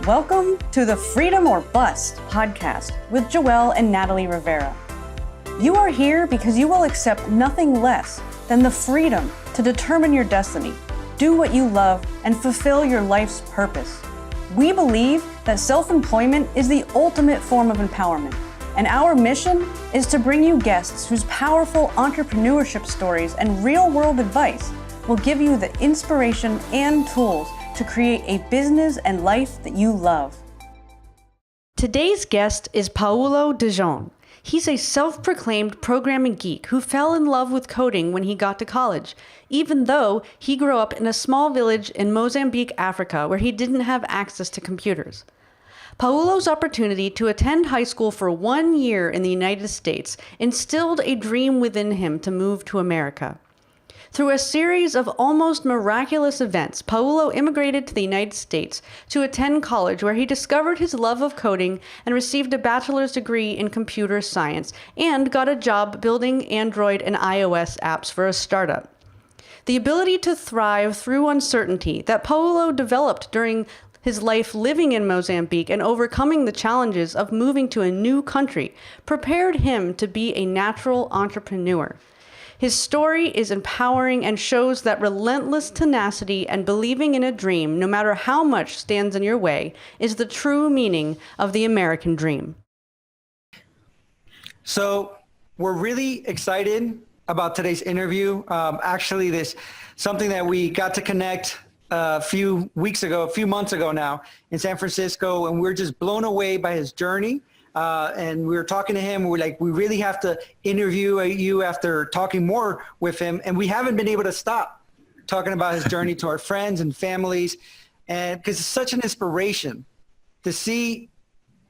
Welcome to the Freedom or Bust podcast with Joeel and Natalie Rivera. You are here because you will accept nothing less than the freedom to determine your destiny, do what you love, and fulfill your life's purpose. We believe that self-employment is the ultimate form of empowerment, and our mission is to bring you guests whose powerful entrepreneurship stories and real-world advice will give you the inspiration and tools to create a business and life that you love. Today's guest is Paolo Dijon. He's a self-proclaimed programming geek who fell in love with coding when he got to college, even though he grew up in a small village in Mozambique, Africa, where he didn't have access to computers. Paolo's opportunity to attend high school for 1 year in the United States instilled a dream within him to move to America. Through a series of almost miraculous events, Paolo immigrated to the United States to attend college, where he discovered his love of coding and received a Bachelor's Degree in computer science and got a job building Android and iOS apps for a startup. The ability to thrive through uncertainty that Paolo developed during his life living in Mozambique and overcoming the challenges of moving to a new country prepared him to be a natural entrepreneur. His story is empowering and shows that relentless tenacity and believing in a dream, no matter how much stands in your way, is the true meaning of the American dream. So we're really excited about today's interview. Actually, this something that we got to connect a few months ago now in San Francisco, and we're just blown away by his journey. And we were talking to him. We're like, we really have to interview you after talking more with him. And we haven't been able to stop talking about his journey to our friends and families. And because it's such an inspiration to see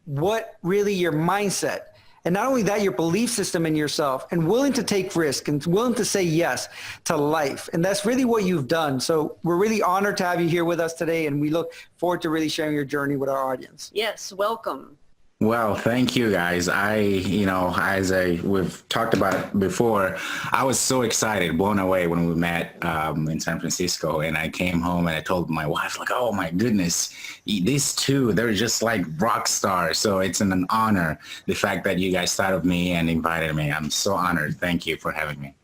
what really your mindset, and not only that, your belief system in yourself, and willing to take risk and willing to say yes to life. And that's really what you've done. So we're really honored to have you here with us today. And we look forward to really sharing your journey with our audience. Yes, welcome. Well, thank you guys. We've talked about it before, I was so excited, blown away when we met in San Francisco, and I came home and I told my wife, like, oh my goodness, these two, they're just like rock stars. So it's an honor, the fact that you guys thought of me and invited me. I'm so honored. Thank you for having me.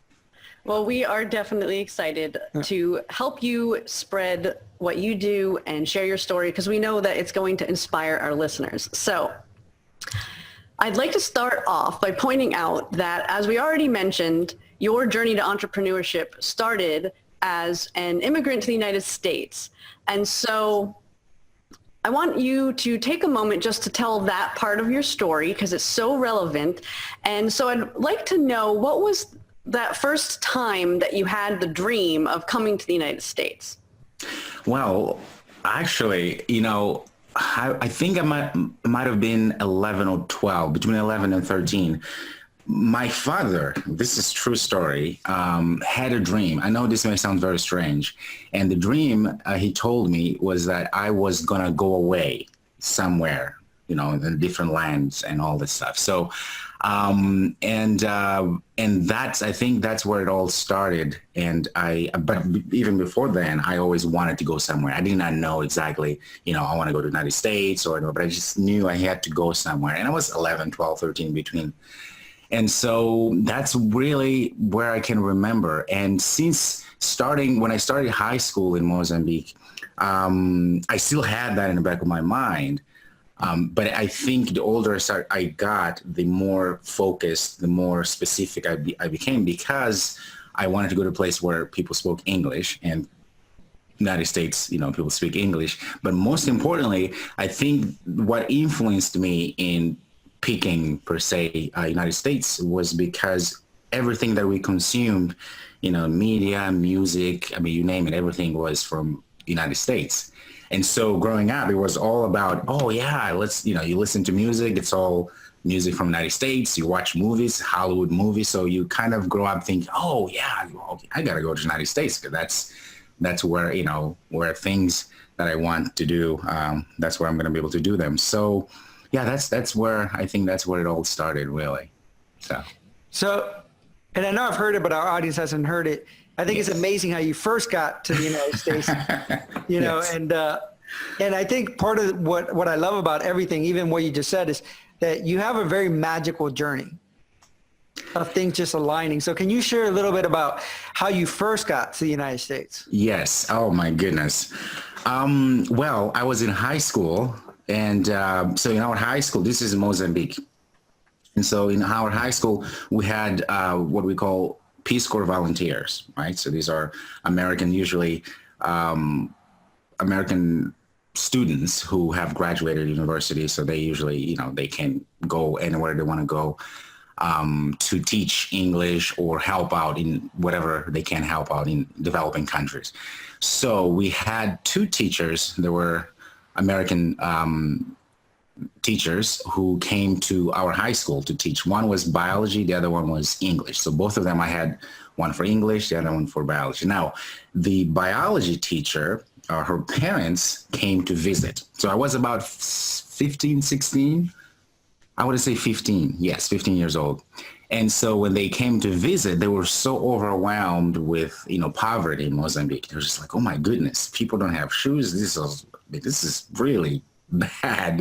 Well, we are definitely excited to help you spread what you do and share your story, because we know that it's going to inspire our listeners. So I'd like to start off by pointing out that, as we already mentioned, your journey to entrepreneurship started as an immigrant to the United States. And so I want you to take a moment just to tell that part of your story, because it's so relevant. And so I'd like to know, what was that first time that you had the dream of coming to the United States? Well, actually, I think I might have been 11 or 12, between 11 and 13. My father, this is true story, had a dream. I know this may sound very strange. And the dream he told me was that I was going to go away somewhere, in different lands and all this stuff. So, and I think that's where it all started. But even before then, I always wanted to go somewhere. I did not know exactly, I want to go to the United States but I just knew I had to go somewhere. And I was 11, 12, 13 between. And so that's really where I can remember. And when I started high school in Mozambique, I still had that in the back of my mind. But I think the older I got, the more focused, the more specific I became, because I wanted to go to a place where people spoke English, and United States, people speak English. But most importantly, I think what influenced me in picking, per se, United States was because everything that we consumed, media, music, you name it, everything was from the United States. And so growing up, it was all about, you listen to music, it's all music from the United States, you watch movies, Hollywood movies. So you kind of grow up thinking, I got to go to the United States, because that's where, where things that I want to do, that's where I'm going to be able to do them. So yeah, that's where it all started, really. So, and I know I've heard it, but our audience hasn't heard it. I think it's amazing how you first got to the United States, and And I think part of what I love about everything, even what you just said, is that you have a very magical journey of things just aligning. So can you share a little bit about how you first got to the United States? Yes. Oh my goodness. Well, I was in high school, and so in our high school, this is Mozambique. And so in our high school, we had what we call Peace Corps volunteers, right? So these are usually American students who have graduated university. So they usually, they can go anywhere they want to go to teach English or help out in whatever they can help out in developing countries. So we had two teachers. There were American teachers who came to our high school to teach. One was biology, the other one was English. So both of them, I had one for English, the other one for biology. Now, the biology teacher, her parents came to visit. So I was about 15, 16. I would say 15. Yes, 15 years old. And so when they came to visit, they were so overwhelmed with, poverty in Mozambique. They were just like, oh my goodness, people don't have shoes. This is really bad,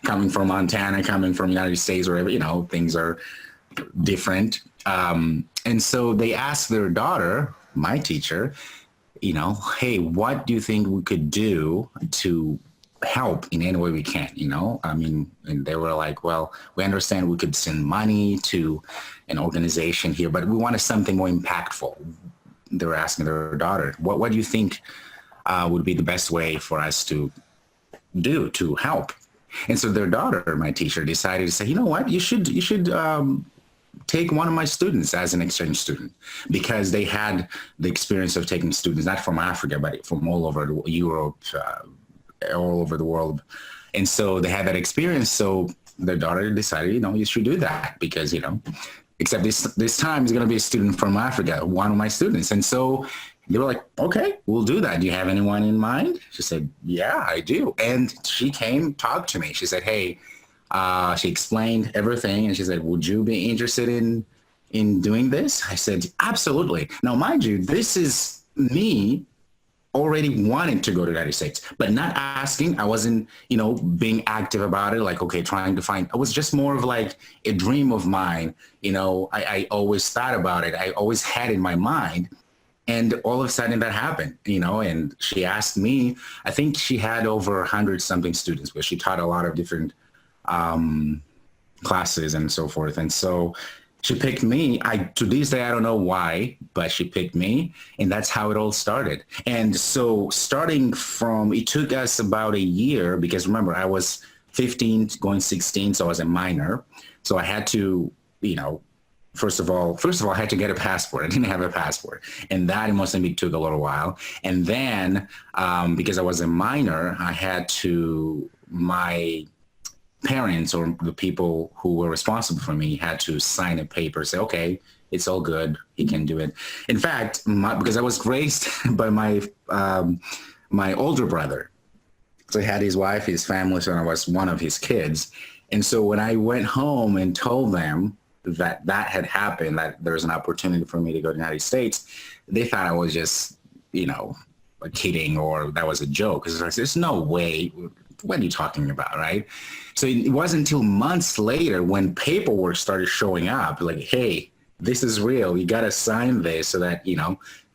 coming from Montana, coming from the United States, wherever, things are different. And so they asked their daughter, my teacher, hey, what do you think we could do to help in any way we can, and they were like, well, we understand we could send money to an organization here, but we wanted something more impactful. They were asking their daughter, what do you think would be the best way for us to do to help? And so their daughter, my teacher, decided to say, you know what, you should take one of my students as an exchange student, because they had the experience of taking students, not from Africa, but from all over Europe, all over the world. And so they had that experience. So their daughter decided, you should do that because, except this time is going to be a student from Africa, one of my students. And so they were like, okay, we'll do that. Do you have anyone in mind? She said, yeah, I do. And she came, talked to me. She said, hey, she explained everything. And she said, would you be interested in doing this? I said, absolutely. Now, mind you, this is me already wanting to go to the United States, but not asking. I wasn't, being active about it. Like, okay, trying to find, it was just more of like a dream of mine. I always thought about it. I always had in my mind. And all of a sudden that happened, and she asked me, I think she had over 100 something students, where she taught a lot of different classes and so forth. And so she picked me. To this day, I don't know why, but she picked me, and that's how it all started. And so starting from, it took us about a year, because remember, I was 15 going 16, so I was a minor. So I had to, first of all, I had to get a passport. I didn't have a passport, and that in Mozambique took a little while. And then because I was a minor, I had to, my parents or the people who were responsible for me had to sign a paper, say, okay, it's all good, he can do it. In fact, because I was raised by my older brother, so he had his wife, his family, so I was one of his kids. And so when I went home and told them that had happened, that there was an opportunity for me to go to the United States, they thought I was just, kidding, or that was a joke. Because like, there's no way. What are you talking about, right? So it wasn't until months later when paperwork started showing up, like, hey, this is real. You got to sign this so that,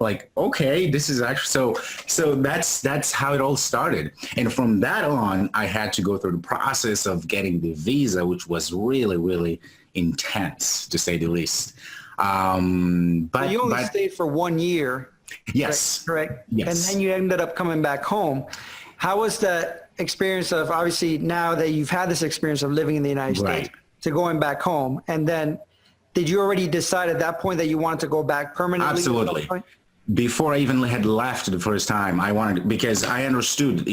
like, okay, this is actually, so that's how it all started. And from that on, I had to go through the process of getting the visa, which was really, really intense, to say the least. But you only stayed for 1 year. Yes. Correct? Yes. And then you ended up coming back home. How was that experience of, obviously now that you've had this experience of living in the United States, to going back home? And then did you already decide at that point that you wanted to go back permanently? Absolutely. Before I even had left the first time, I wanted, because I understood,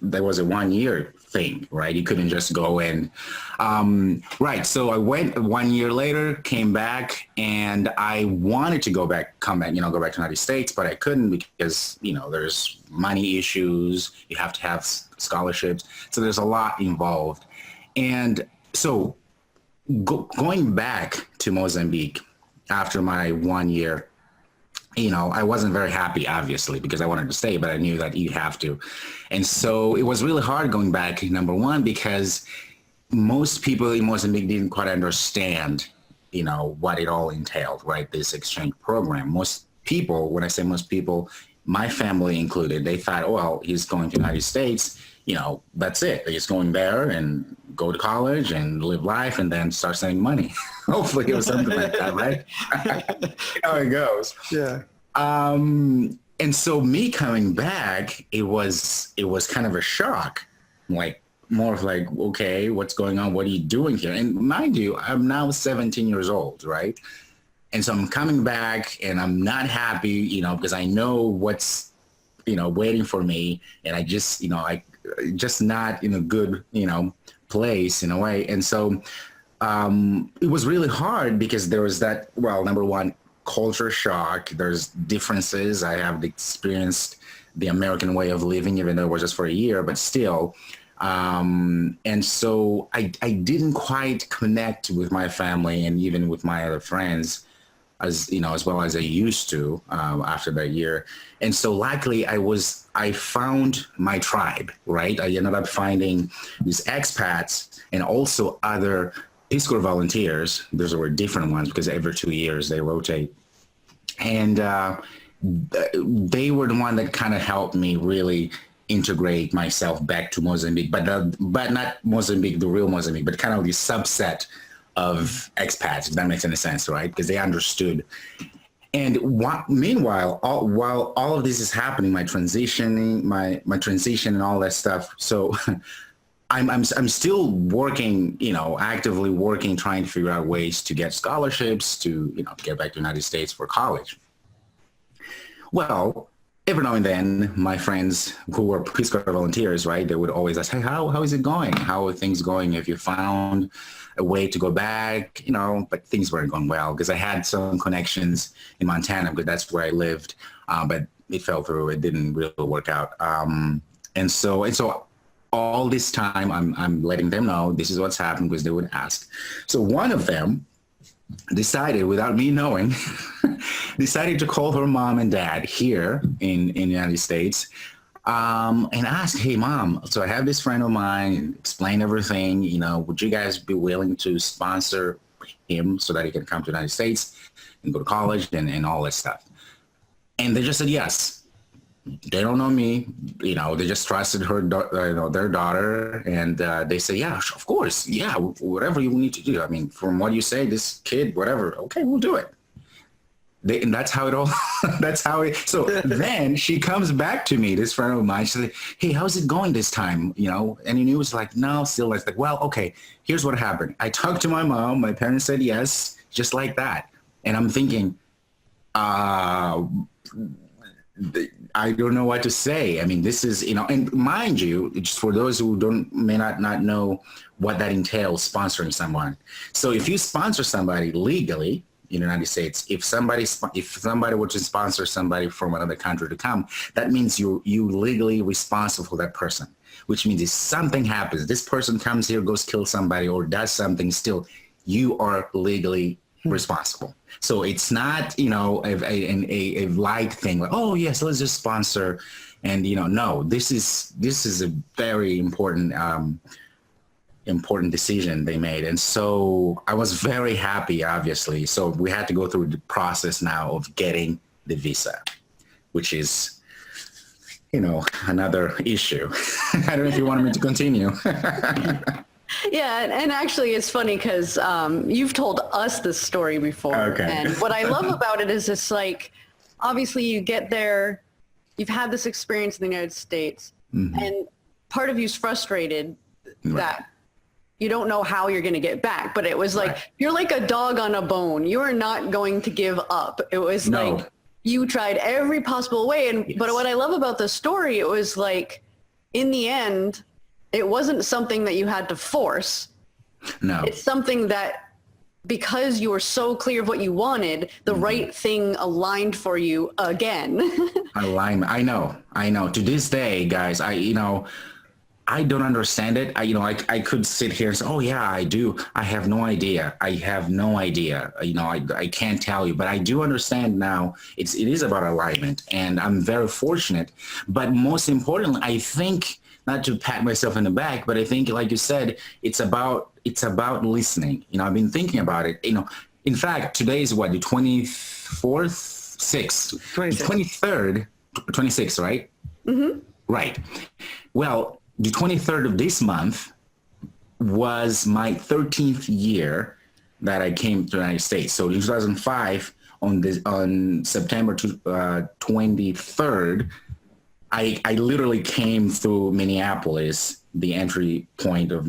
there was a 1 year thing, right? You couldn't just go in. Right. So I went 1 year later, came back, and I wanted to go back to the United States, but I couldn't because, there's money issues. You have to have scholarships. So there's a lot involved. And so going back to Mozambique after my 1 year, I wasn't very happy, obviously, because I wanted to stay, but I knew that you have to. And so it was really hard going back, number one, because most people in Mozambique didn't quite understand, what it all entailed, right? This exchange program. Most people, when I say most people, my family included, they thought, well, he's going to the United States, that's it. He's going there and go to college and live life and then start saving money. Hopefully it was something like that, right? How it goes. Yeah. And so me coming back, it was kind of a shock, like more of like, okay, what's going on? What are you doing here? And mind you, I'm now 17 years old, right? And so I'm coming back and I'm not happy, because I know what's, waiting for me. And I just, just not in a good, place in a way. And so it was really hard because there was that, well, number one, culture shock. There's differences. I have experienced the American way of living, even though it was just for a year, but still. And so I didn't quite connect with my family and even with my other friends as well as I used to after that year. And so luckily I found my tribe, right? I ended up finding these expats and also other Peace Corps volunteers. Those were different ones because every 2 years they rotate. And they were the one that kind of helped me really integrate myself back to Mozambique, but not Mozambique, the real Mozambique, but kind of the subset of expats, if that makes any sense, right? Because they understood. And meanwhile, while all of this is happening, my transition and all that stuff. So I'm still working, actively working, trying to figure out ways to get scholarships to, get back to the United States for college. Well, every now and then, my friends who were Peace Corps volunteers, right, they would always ask, hey, how is it going? How are things going? Have you found a way to go back? But things weren't going well because I had some connections in Montana because that's where I lived, but it fell through. It didn't really work out. And so all this time, I'm letting them know this is what's happened because they would ask. So one of them decided, without me knowing, decided to call her mom and dad here in the United States and ask, hey, Mom, so I have this friend of mine, explain everything, would you guys be willing to sponsor him so that he can come to the United States and go to college and all that stuff? And they just said yes. They don't know me, they just trusted her, their daughter, and they say, yeah, of course, yeah, whatever you need to do. I mean, from what you say, this kid, whatever, okay, we'll do it. And that's how it all, so then she comes back to me, this friend of mine, she said, hey, how's it going this time? And he was like, no, still, it's like, well, okay, here's what happened. I talked to my mom, my parents said yes, just like that. And I'm thinking, I don't know what to say. I mean, this is, and mind you, just for those who may not know what that entails, sponsoring someone. So if you sponsor somebody legally in the United States, if somebody were to sponsor somebody from another country to come, that means you legally responsible for that person, which means if something happens, this person comes here, goes kill somebody or does something, still you are legally responsible. So it's not, a light thing like, oh yes, let's just sponsor. And, no, this is a very important decision they made. And so I was very happy, obviously. So we had to go through the process now of getting the visa, which is, another issue. I don't know if you wanted me to continue. Yeah, and actually it's funny because you've told us this story before. Okay. And what I love about it is it's like, obviously you get there, you've had this experience in the United States, and part of you's frustrated that you don't know how you're going to get back. But it was like, you're like a dog on a bone. You are not going to give up. It was like, you tried every possible way. And but what I love about the story, it was like, in the end, it wasn't something that you had to force. No. It's something that, because you were so clear of what you wanted, the right thing aligned for you again. Alignment. I know. To this day, guys, I don't understand it. I could sit here and say, oh yeah, I do. I have no idea. I have no idea. I can't tell you, but I do understand now it is about alignment, and I'm very fortunate. But most importantly, I think, not to pat myself in the back, but I think, like you said, it's about listening. I've been thinking about it. In fact, today is what, the 24th, 6th, 23rd, 26th, right? Mm-hmm. Right. Well, the 23rd of this month was my 13th year that I came to the United States. So in 2005, on September 23rd, I literally came through Minneapolis, the entry point of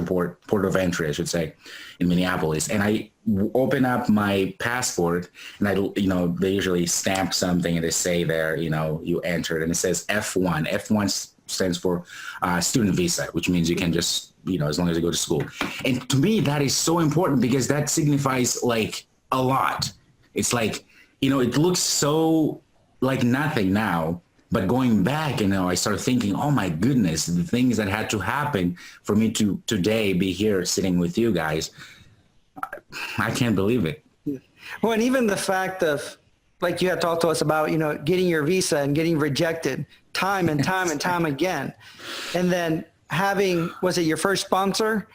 port of entry, I should say, in Minneapolis. And I open up my passport, and they usually stamp something and they say there, you entered, and it says F1. F1 stands for student visa, which means you can just, as long as you go to school. And to me, that is so important because that signifies like a lot. It's like, it looks so like nothing now, but going back, I started thinking, oh my goodness, the things that had to happen for me to today be here sitting with you guys. I can't believe it. Well, and even the fact of, like you had talked to us about, getting your visa and getting rejected time and time and time again. And then was it your first sponsor?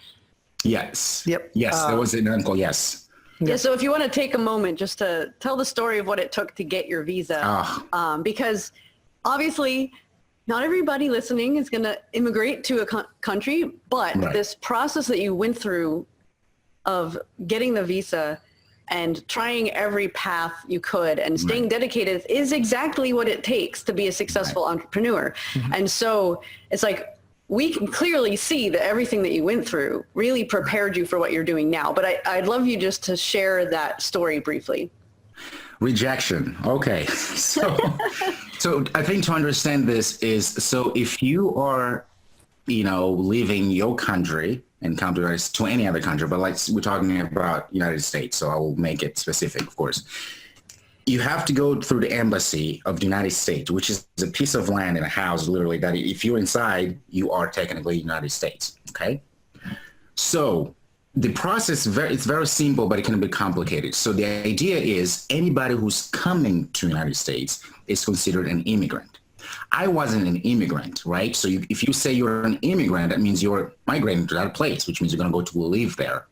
Yes. Yep. Yes, that was an uncle, yes. Yeah, so if you want to take a moment just to tell the story of what it took to get your visa, because obviously not everybody listening is going to immigrate to a country, but this process that you went through of getting the visa and trying every path you could and staying dedicated is exactly what it takes to be a successful entrepreneur. Mm-hmm. And so it's like, we can clearly see that everything that you went through really prepared you for what you're doing now. But I'd love you just to share that story briefly. Rejection. Okay. So I think to understand this is, so if you are, leaving your country and come to any other country, but like we're talking about United States, so I will make it specific, of course. You have to go through the embassy of the United States, which is a piece of land in a house, literally, that if you're inside, you are technically United States. Okay. So the process, it's very simple, but it can be complicated. So the idea is anybody who's coming to the United States is considered an immigrant. I wasn't an immigrant, right? So if you say you're an immigrant, that means you're migrating to that place, which means you're going to go to live there,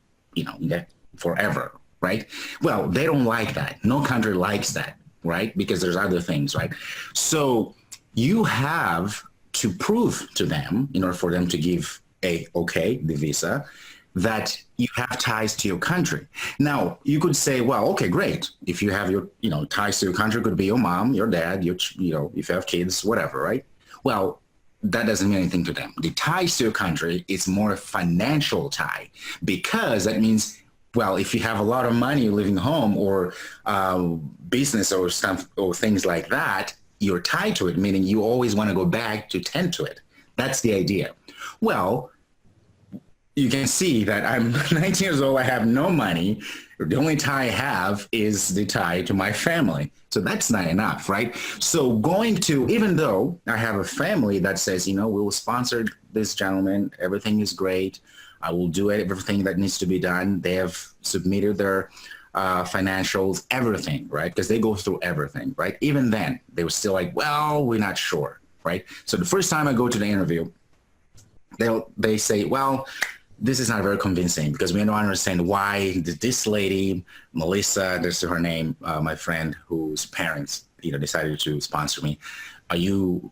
forever, right? Well, they don't like that. No country likes that, right? Because there's other things, right? So you have to prove to them, in order for them to give the visa, that you have ties to your country. Now, you could say, well, okay, great. If you have your, ties to your country, could be your mom, your dad, if you have kids, whatever, right? Well, that doesn't mean anything to them. The ties to your country is more a financial tie, because that means, well, if you have a lot of money living home or business or stuff or things like that, you're tied to it, meaning you always want to go back to tend to it. That's the idea. Well, you can see that I'm 19 years old. I have no money. The only tie I have is the tie to my family. So that's not enough, right? So even though I have a family that says, we will sponsor this gentleman, everything is great, I will do everything that needs to be done. They have submitted their financials, everything, right? Because they go through everything, right? Even then, they were still like, well, we're not sure, right? So the first time I go to the interview, they say, well, this is not very convincing because we don't understand why this lady, Melissa, that's her name, my friend whose parents, decided to sponsor me. Are you,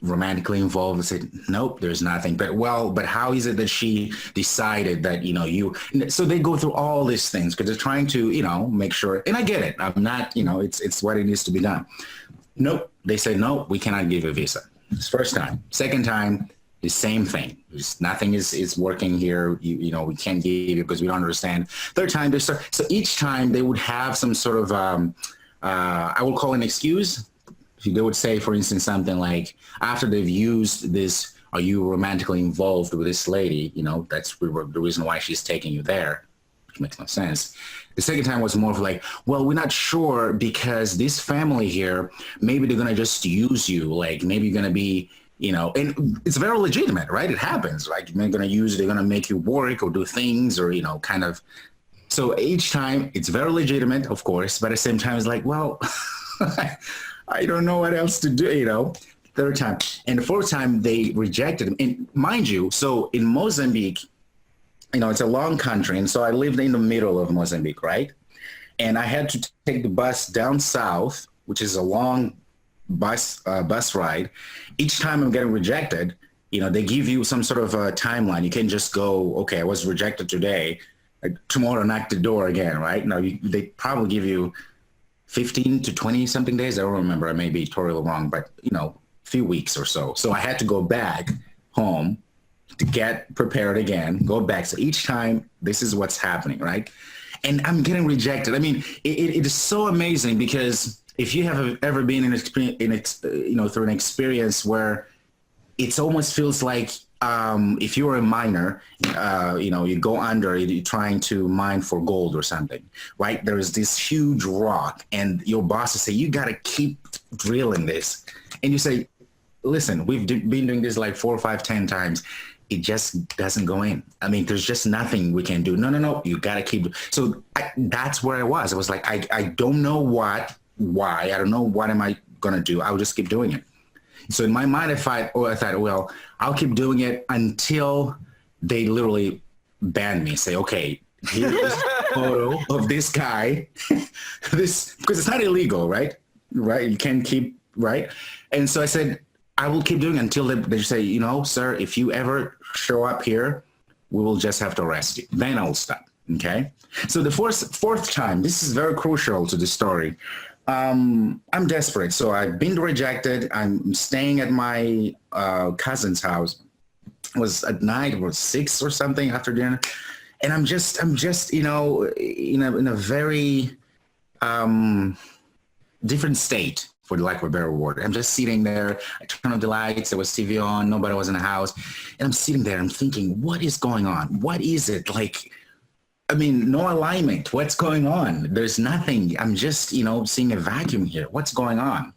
romantically involved? I said, nope, there's nothing. But how is it that she decided that, so they go through all these things because they're trying to, make sure, and I get it. I'm not, it's what it needs to be done. Nope. They say, no, we cannot give a visa. It's first time. Second time, the same thing. Nothing is working here. We can't give you because we don't understand. Third time, so each time they would have some sort of, I will call an excuse. They would say, for instance, something like, after they've used this, are you romantically involved with this lady? That's the reason why she's taking you there, which makes no sense. The second time was more of like, well, we're not sure because this family here, maybe they're going to just use you. Like maybe you're going to be and it's very legitimate, right? It happens. Like they're going to make you work or do things or, kind of. So each time it's very legitimate, of course, but at the same time it's like, well, I don't know what else to do, Third time. And the fourth time they rejected him. And mind you, so in Mozambique, it's a long country. And so I lived in the middle of Mozambique, right? And I had to take the bus down south, which is a long bus ride. Each time I'm getting rejected, they give you some sort of a timeline. You can't just go, okay, I was rejected today. Tomorrow, knock the door again, right? No, they probably give you 15 to 20 something days. I don't remember. I may be totally wrong, but, a few weeks or so. So I had to go back home to get prepared again, go back. So each time, this is what's happening, right? And I'm getting rejected. I mean, it is so amazing because if you have ever been through an experience where it almost feels like if you were a miner, you go under, you're trying to mine for gold or something, right? There is this huge rock and your bosses say, you got to keep drilling this. And you say, listen, we've been doing this like 4, 5, 10 times. It just doesn't go in. I mean, there's just nothing we can do. No, you got to keep. So that's where I was. I was like, I don't know why. I don't know what am I going to do. I'll just keep doing it. So in my mind, I thought, well, I'll keep doing it until they literally ban me. Say, okay, here's a photo of this guy. Because it's not illegal, right? Right? You can't keep, right? And so I said, I will keep doing it until they say, sir, if you ever show up here, we will just have to arrest you. Then I'll stop. Okay. So the fourth time, this is very crucial to the story. I'm desperate. So I've been rejected. I'm staying at my cousin's house. It was at night, it was 6 or something after dinner. And I'm just, in a very different state, for the lack of a better word. I'm just sitting there. I turned on the lights. There was TV on. Nobody was in the house. And I'm sitting there. I'm thinking, what is going on? What is it? Like, I mean, no alignment. What's going on? There's nothing. I'm just, seeing a vacuum here. What's going on?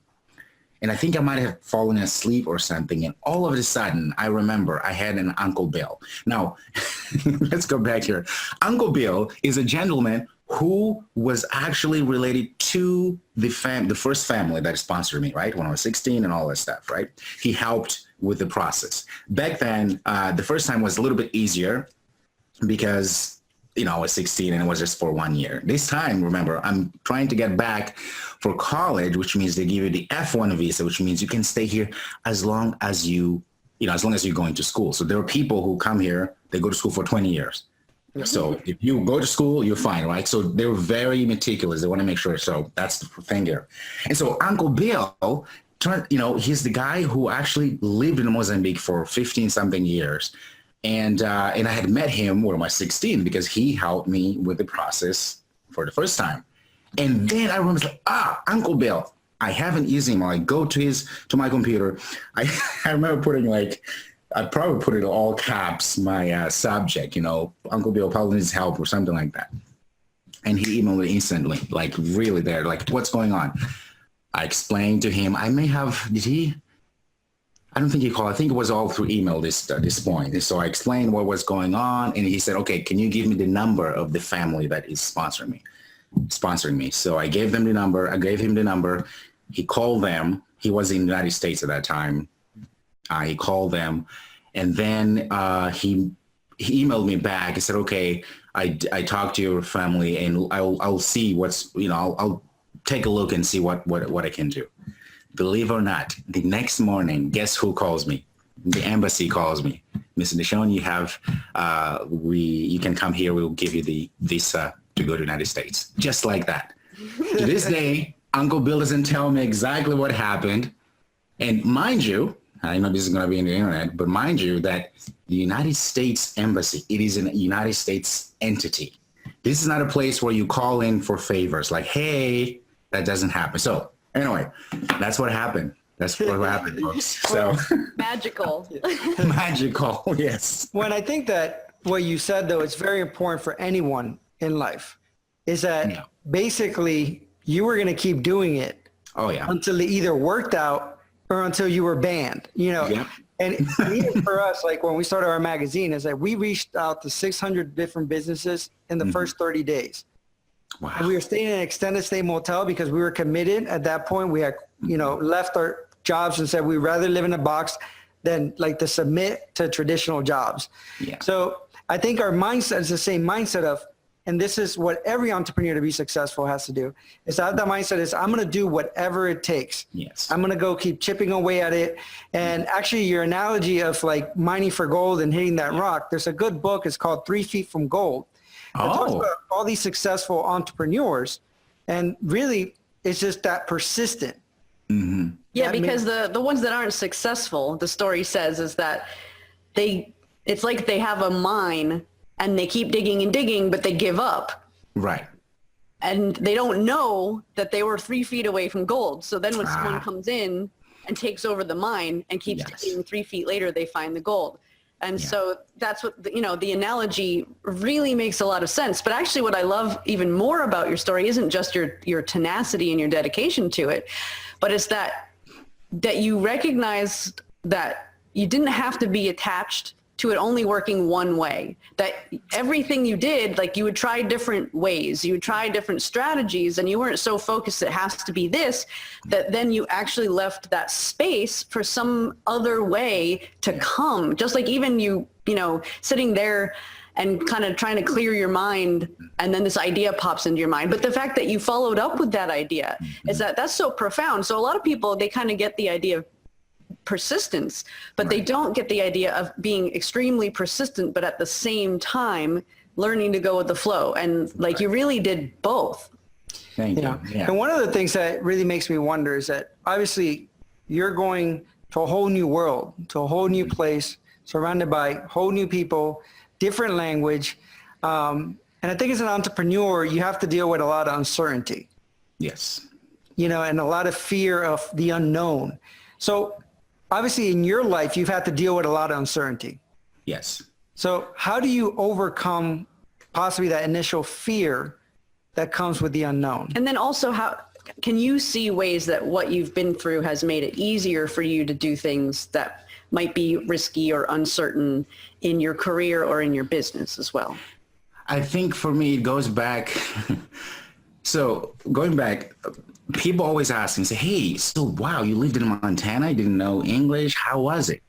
And I think I might have fallen asleep or something. And all of a sudden, I remember I had an Uncle Bill. Now, let's go back here. Uncle Bill is a gentleman who was actually related to the first family that sponsored me, right? When I was 16 and all that stuff, right? He helped with the process. Back then, the first time was a little bit easier because, I was 16 and it was just for 1 year. This time, remember, I'm trying to get back for college, which means they give you the F1 visa, which means you can stay here as long as you're going to school. So there are people who come here, they go to school for 20 years. So if you go to school, you're fine, right? So they're very meticulous. They want to make sure. So that's the thing here. And so Uncle Bill, he's the guy who actually lived in Mozambique for 15 something years. And I had met him when I was 16 because he helped me with the process for the first time. And then I remember, Uncle Bill, I have an easy email. I go to my computer. I remember putting I probably put it in all caps, my subject, Uncle Bill, Paolo needs help or something like that. And he emailed me instantly, like really there, like what's going on? I explained to him, I don't think he called. I think it was all through email this point. And so I explained what was going on. And he said, okay, can you give me the number of the family that is sponsoring me? So I gave them the number. I gave him the number. He called them. He was in the United States at that time. He called them, and then he emailed me back. He said, okay, I talked to your family and I'll see I'll take a look and see what I can do. Believe it or not, the next morning, guess who calls me? The embassy calls me. Mr. Dijon, you can come here. We'll give you the visa to go to the United States. Just like that. To this day, Uncle Bill doesn't tell me exactly what happened. And mind you, I know this is going to be in the internet, but mind you that the United States Embassy, it is a United States entity. This is not a place where you call in for favors like, hey, that doesn't happen. So anyway, that's what happened. That's what happened, folks. So magical. Magical, yes. When I think that what you said, though, it's very important for anyone in life, is that basically you were going to keep doing it until it either worked out or until you were banned, Yeah. And even for us, like when we started our magazine, is that we reached out to 600 different businesses in the first 30 days. Wow. And we were staying in an extended stay motel because we were committed at that point. We had, left our jobs and said we'd rather live in a box than like to submit to traditional jobs. Yeah. So I think our mindset is the same mindset of, and this is what every entrepreneur to be successful has to do, is that the mindset is I'm going to do whatever it takes. Yes. I'm going to go keep chipping away at it. And actually your analogy of like mining for gold and hitting that rock, there's a good book. It's called 3 Feet from Gold. It talks about all these successful entrepreneurs. And really it's just that persistent. Mm-hmm. Yeah, because the ones that aren't successful, the story says, is that it's like they have a mine and they keep digging and digging, but they give up. Right. And they don't know that they were 3 feet away from gold. So then when someone comes in and takes over the mine and keeps digging, 3 feet later, they find the gold. And so that's what, the analogy really makes a lot of sense. But actually what I love even more about your story isn't just your tenacity and your dedication to it, but it's that you recognized that you didn't have to be attached to it only working one way, that everything you did, like you would try different ways, you would try different strategies, and you weren't so focused it has to be this, that then you actually left that space for some other way to come. Just like even you sitting there and kind of trying to clear your mind, and then this idea pops into your mind. But the fact that you followed up with that idea is that's so profound. So a lot of people, they kind of get the idea of persistence, but they don't get the idea of being extremely persistent, but at the same time learning to go with the flow. And like you really did both. Thank you. Yeah. And one of the things that really makes me wonder is that obviously you're going to a whole new world, to a whole new place, surrounded by whole new people, different language. And I think as an entrepreneur, you have to deal with a lot of uncertainty. Yes. And a lot of fear of the unknown. So obviously in your life, you've had to deal with a lot of uncertainty. Yes. So how do you overcome possibly that initial fear that comes with the unknown? And then also, how can you see ways that what you've been through has made it easier for you to do things that might be risky or uncertain in your career or in your business as well? I think for me, it goes back. So going back, people always ask and say, hey, so wow, you lived in Montana, you didn't know English. How was it?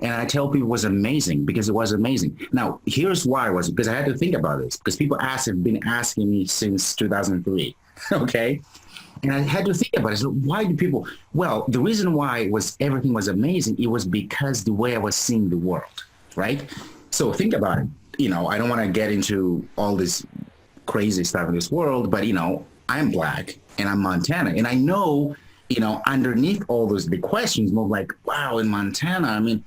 And I tell people it was amazing, because it was amazing. Now, here's why it was, because I had to think about this, because people have been asking me since 2003. Okay. And I had to think about it. So why do people, well, the reason why everything was amazing, it was because the way I was seeing the world, right? So think about it. I don't want to get into all this crazy stuff in this world, but I'm Black and I'm Montana, and I know, underneath all those big questions, more like, wow, in Montana, I mean,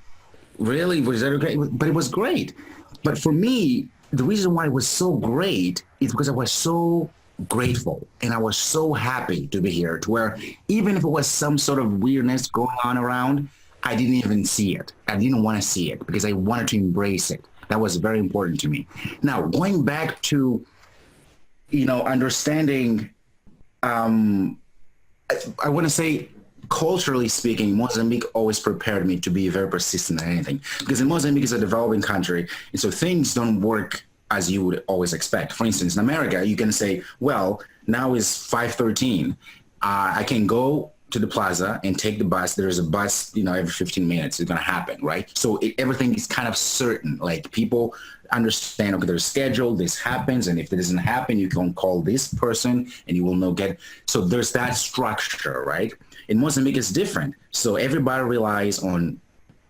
really, was that okay? But it was great. But for me, the reason why it was so great is because I was so grateful and I was so happy to be here, to where even if it was some sort of weirdness going on around, I didn't even see it. I didn't want to see it because I wanted to embrace it. That was very important to me. Now, going back to, understanding, I want to say, culturally speaking, Mozambique always prepared me to be very persistent at anything, because in Mozambique is a developing country, and so things don't work as you would always expect. For instance, in America, you can say, well, now is 5:13. I can go to the plaza and take the bus. There's a bus, every 15 minutes. It's going to happen, right? So everything is kind of certain. Like people understand, okay, there's a schedule, this happens, and if it doesn't happen, you can call this person and you will know so there's that structure, right? In Mozambique, it's different. So everybody relies on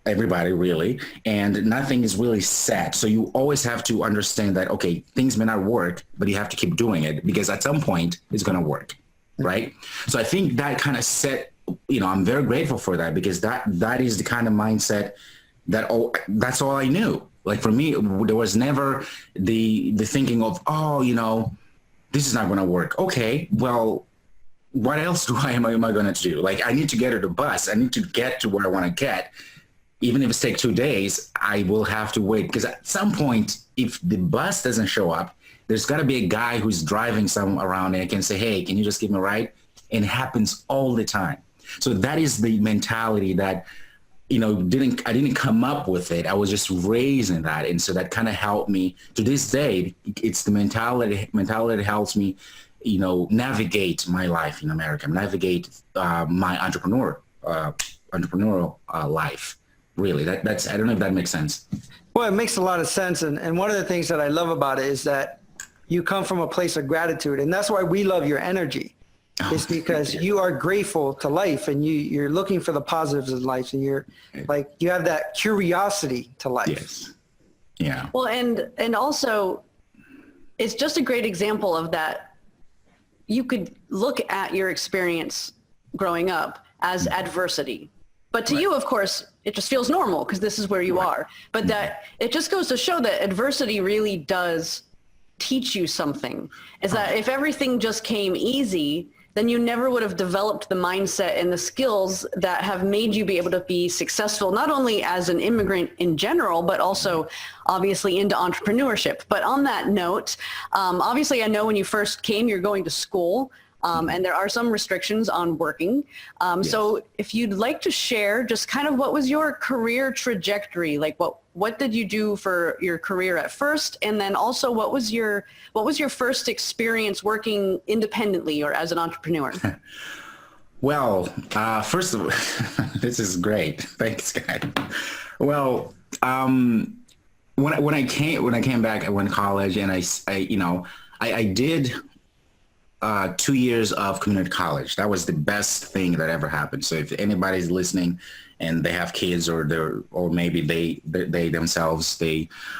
everybody, really, and nothing is really set. So you always have to understand that, okay, things may not work, but you have to keep doing it, because at some point it's going to work, right? So I think that kind of set, I'm very grateful for that, because that is the kind of mindset that's all I knew. Like for me, there was never the thinking of, this is not going to work. Okay, well, what else am I going to do? Like, I need to get to the bus. I need to get to where I want to get. Even if it takes 2 days, I will have to wait, because at some point, if the bus doesn't show up, there's got to be a guy who's driving some around and can say, hey, can you just give me a ride? And it happens all the time. So that is the mentality that, you know, I didn't come up with it. I was just raised in that. And so that kind of helped me to this day. It's the mentality that helps me, you know, navigate my life in America, navigate my entrepreneurial life. Really, that's, I don't know if that makes sense. Well, it makes a lot of sense. And one of the things that I love about it is that you come from a place of gratitude. And that's why we love your energy. It's because you are grateful to life, and you're looking for the positives in life, and you're like, you have that curiosity to life. Yes. Yeah. Well, and also it's just a great example of that. You could look at your experience growing up as adversity. But to you, of course, it just feels normal because this is where you are. But that it just goes to show that adversity really does teach you something. Is that if everything just came easy, then you never would have developed the mindset and the skills that have made you be able to be successful, not only as an immigrant in general, but also obviously into entrepreneurship. But on that note, obviously I know when you first came, you're going to school. And there are some restrictions on working. Yes. So if you'd like to share just kind of what was your career trajectory, like what did you do for your career at first? And then also what was your first experience working independently or as an entrepreneur? Well, first of all, this is great. Thanks, guys. Well, when I came back, I went to college, and I did 2 years of community college. That was the best thing that ever happened. So if anybody's listening and they have kids, or maybe they themselves,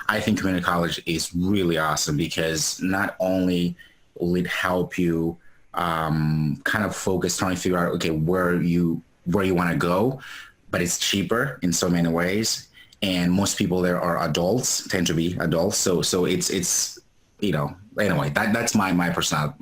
I think community college is really awesome, because not only will it help you kind of focus, trying to figure out, okay, where you want to go, but it's cheaper in so many ways. And most people there are adults, tend to be adults. So it's you know, anyway, that's my personal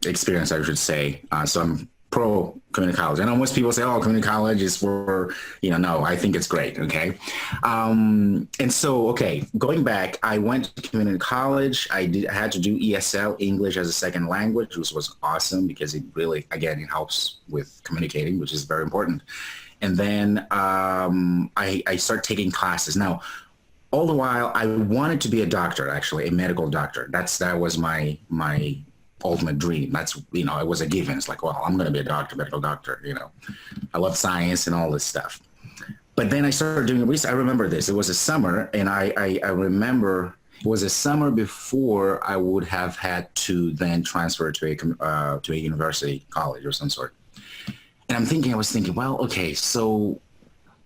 experience, I should say. So I'm pro community college. I know most people say, "Oh, community college is for," no, I think it's great. Okay, and so going back, I went to community college. I had to do ESL, English as a second language, which was awesome because it really, again, it helps with communicating, which is very important. And then I started taking classes. Now, all the while, I wanted to be a doctor, actually, a medical doctor. That was my ultimate dream. That's, it was a given. It's like, well, I'm going to be a doctor, medical doctor. I love science and all this stuff. But then I started doing research. I remember this. It was a summer, and I remember it was a summer before I would have had to then transfer to a university, college or some sort. And I was thinking, well, okay, so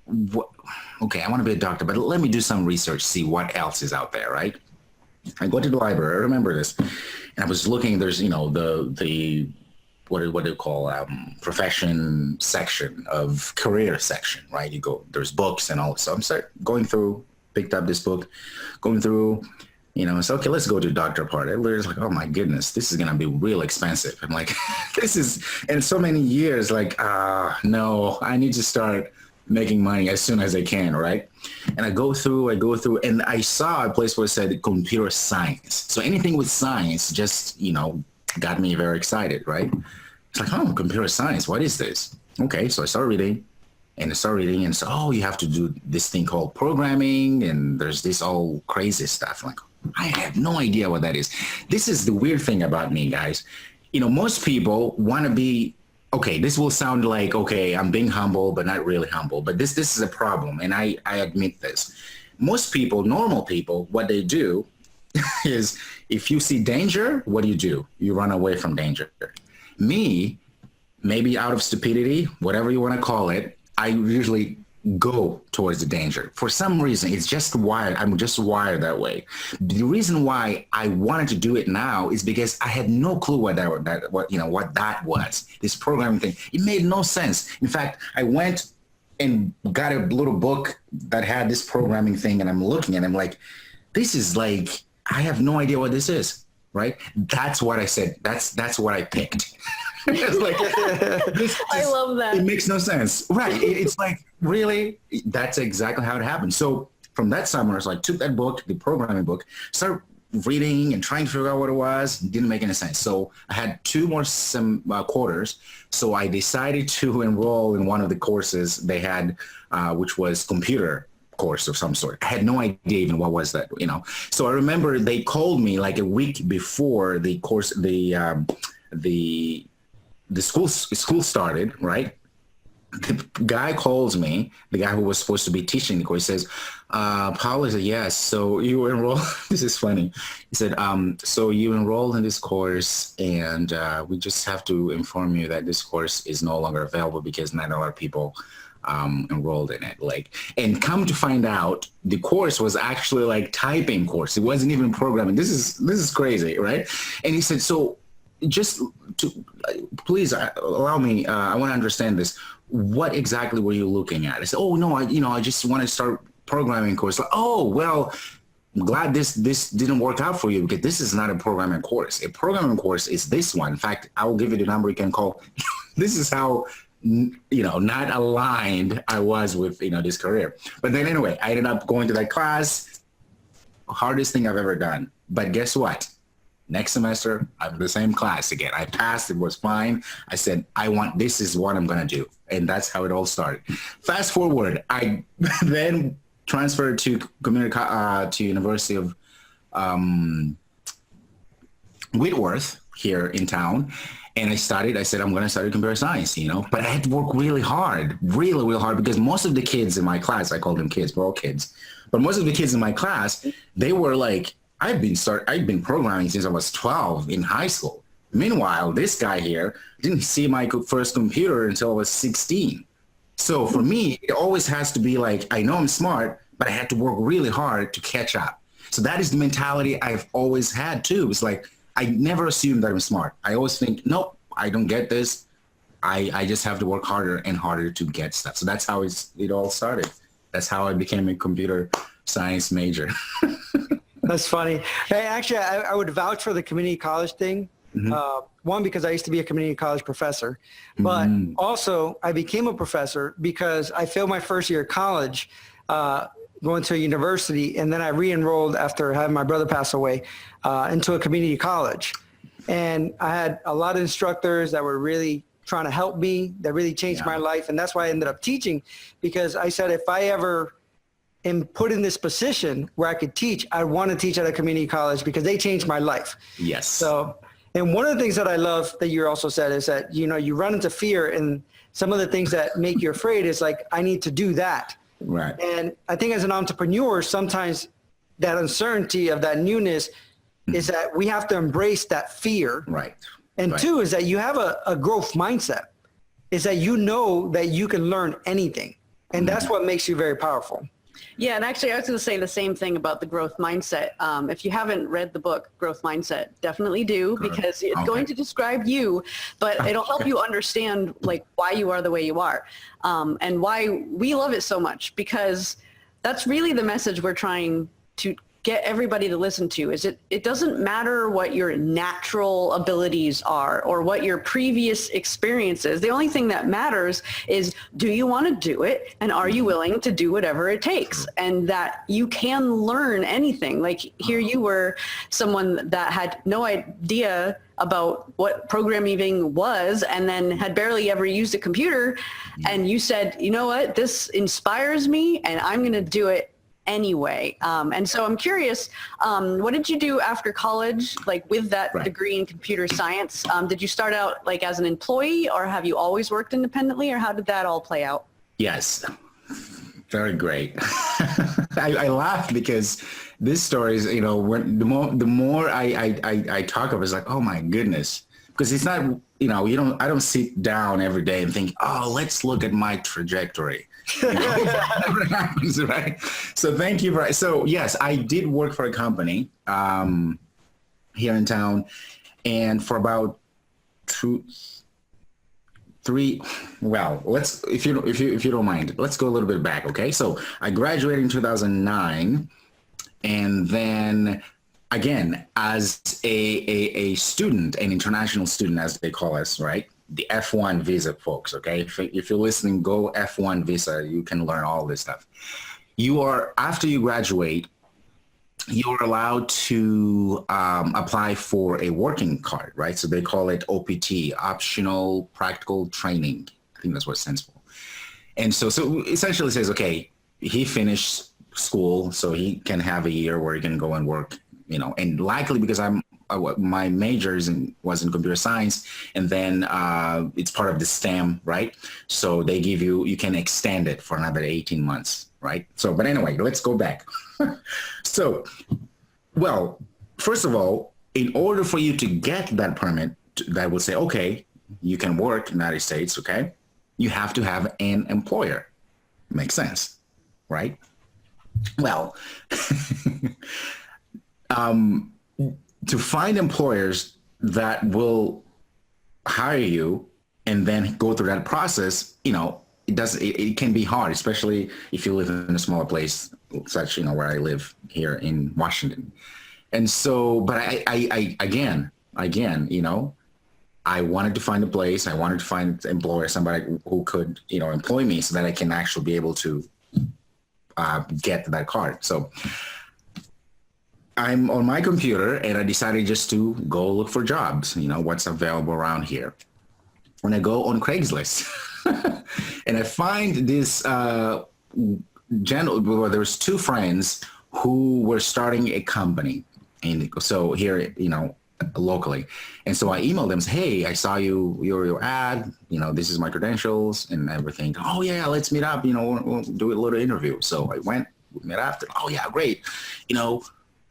I want to be a doctor, but let me do some research, see what else is out there, right? I go to the library, I remember this, and I was looking, there's, the what do you call, profession section of career section, right? You go, there's books and all. So I'm going through, picked up this book, going through, so, okay, let's go to the doctor part. I was like, oh my goodness, this is going to be real expensive. I'm like, this is, in so many years, like, no, I need to start making money as soon as I can, right? And I go through, and I saw a place where it said computer science. So anything with science just, got me very excited, right? It's like, oh, computer science, what is this? Okay, so I started reading, and so, oh, you have to do this thing called programming, and there's this all crazy stuff. I'm like, I have no idea what that is. This is the weird thing about me, guys. Most people want to be, okay, this will sound like, okay, I'm being humble, but not really humble. But this is a problem, and I admit this. Most people, normal people, what they do is if you see danger, what do? You run away from danger. Me, maybe out of stupidity, whatever you want to call it, I usually go towards the danger. For some reason, it's just wired. I'm just wired that way. The reason why I wanted to do it now is because I had no clue what that was. This programming thing. It made no sense. In fact, I went and got a little book that had this programming thing, and I'm looking and I'm like, this is like, I have no idea what this is, right? That's what I said. That's what I picked. It's like, I love that. It makes no sense. Right. It's like, really? That's exactly how it happened. So from that summer, so I took that book, the programming book, started reading and trying to figure out what it was. It didn't make any sense. So I had two more quarters. So I decided to enroll in one of the courses they had, which was computer course of some sort. I had no idea even what was that, So I remember they called me like a week before the course, the school started, right? The guy calls me, the guy who was supposed to be teaching the course, says, Paulo, said, yes, so you enrolled, this is funny. He said, so you enrolled in this course, and we just have to inform you that this course is no longer available because not a lot of people enrolled in it. And come to find out, the course was actually like typing course. It wasn't even programming. This is crazy, right? And he said, so just to please allow me, I want to understand this. What exactly were you looking at? I said, oh no, I just want to start programming course. Like, oh, well, I'm glad this didn't work out for you because this is not a programming course. A programming course is this one. In fact, I will give you the number you can call. This is how, not aligned I was with, this career. But then anyway, I ended up going to that class, hardest thing I've ever done. But guess what? Next semester, I'm in the same class again. I passed. It was fine. I said, this is what I'm going to do. And that's how it all started. Fast forward, I then transferred to University of Whitworth here in town. And I said, I'm going to study computer science, but I had to work really hard, really, really hard, because most of the kids in my class, I call them kids, we're all kids, but most of the kids in my class, they were like, I've been programming since I was 12 in high school. Meanwhile, this guy here didn't see my first computer until I was 16. So for me, it always has to be like, I know I'm smart, but I had to work really hard to catch up. So that is the mentality I've always had too. It's like, I never assume that I'm smart. I always think, nope, I don't get this. I just have to work harder and harder to get stuff. So that's how it all started. That's how I became a computer science major. That's funny. Hey, actually, I would vouch for the community college thing. Mm-hmm. One, because I used to be a community college professor, but also I became a professor because I failed my first year of college, going to a university, and then I re-enrolled after having my brother pass away into a community college. And I had a lot of instructors that were really trying to help me, that really changed my life. And that's why I ended up teaching, because I said, if I ever am put in this position where I could teach, I want to teach at a community college because they changed my life. Yes. So, and one of the things that I love that you also said is that, you run into fear, and some of the things that make you afraid is like, I need to do that. Right. And I think as an entrepreneur, sometimes that uncertainty of that newness is that we have to embrace that fear. Right. And two is that you have a growth mindset, is that you know that you can learn anything. And that's what makes you very powerful. Yeah, and actually I was going to say the same thing about the growth mindset. If you haven't read the book, Growth Mindset, definitely do, because it's going to describe you, but it'll help you understand like why you are the way you are, and why we love it so much, because that's really the message we're trying to get everybody to listen to. Is it doesn't matter what your natural abilities are or what your previous experience is. The only thing that matters is, do you want to do it, and are you willing to do whatever it takes, and that you can learn anything. Like here you were someone that had no idea about what programming was, and then had barely ever used a computer, and you said, you know what, this inspires me and I'm going to do it anyway. And so I'm curious, what did you do after college, like with that degree in computer science? Did you start out like as an employee, or have you always worked independently, or how did that all play out? Yes. Very great. I laugh because this story is, when the more I talk of it, it's like, oh my goodness, because it's not, I don't sit down every day and think, oh, let's look at my trajectory. Never happens, right? So thank you so yes, I did work for a company here in town, and for about 2, 3, well, let's, if you don't mind, let's go a little bit back. Okay, so I graduated in 2009, and then again as a student, an international student as they call us, right? The F1 visa, folks. Okay, if you're listening, go F1 visa. You can learn all this stuff. After you graduate, you're allowed to apply for a working card, right? So they call it OPT, optional practical training. I think that's what it stands for. And so essentially it says, okay, he finished school, so he can have a year where he can go and work, and likely because my major was in computer science, and then it's part of the STEM, right? So they give you can extend it for another 18 months, right? So, but anyway, let's go back. So, well, first of all, in order for you to get that permit that will say, okay, you can work in the United States, okay, you have to have an employer. Makes sense, right? Well, to find employers that will hire you and then go through that process, it can be hard, especially if you live in a smaller place, such, where I live here in Washington. And so, but I again, I wanted to find a place. I wanted to find an employer, somebody who could, employ me so that I can actually be able to get that card. So I'm on my computer and I decided just to go look for jobs, what's available around here. When I go on Craigslist and I find this there's two friends who were starting a company. And so here, locally. And so I emailed them, hey, I saw your ad, this is my credentials and everything. Oh yeah, let's meet up, we'll do a little interview. So I went, we met after. Oh yeah, great.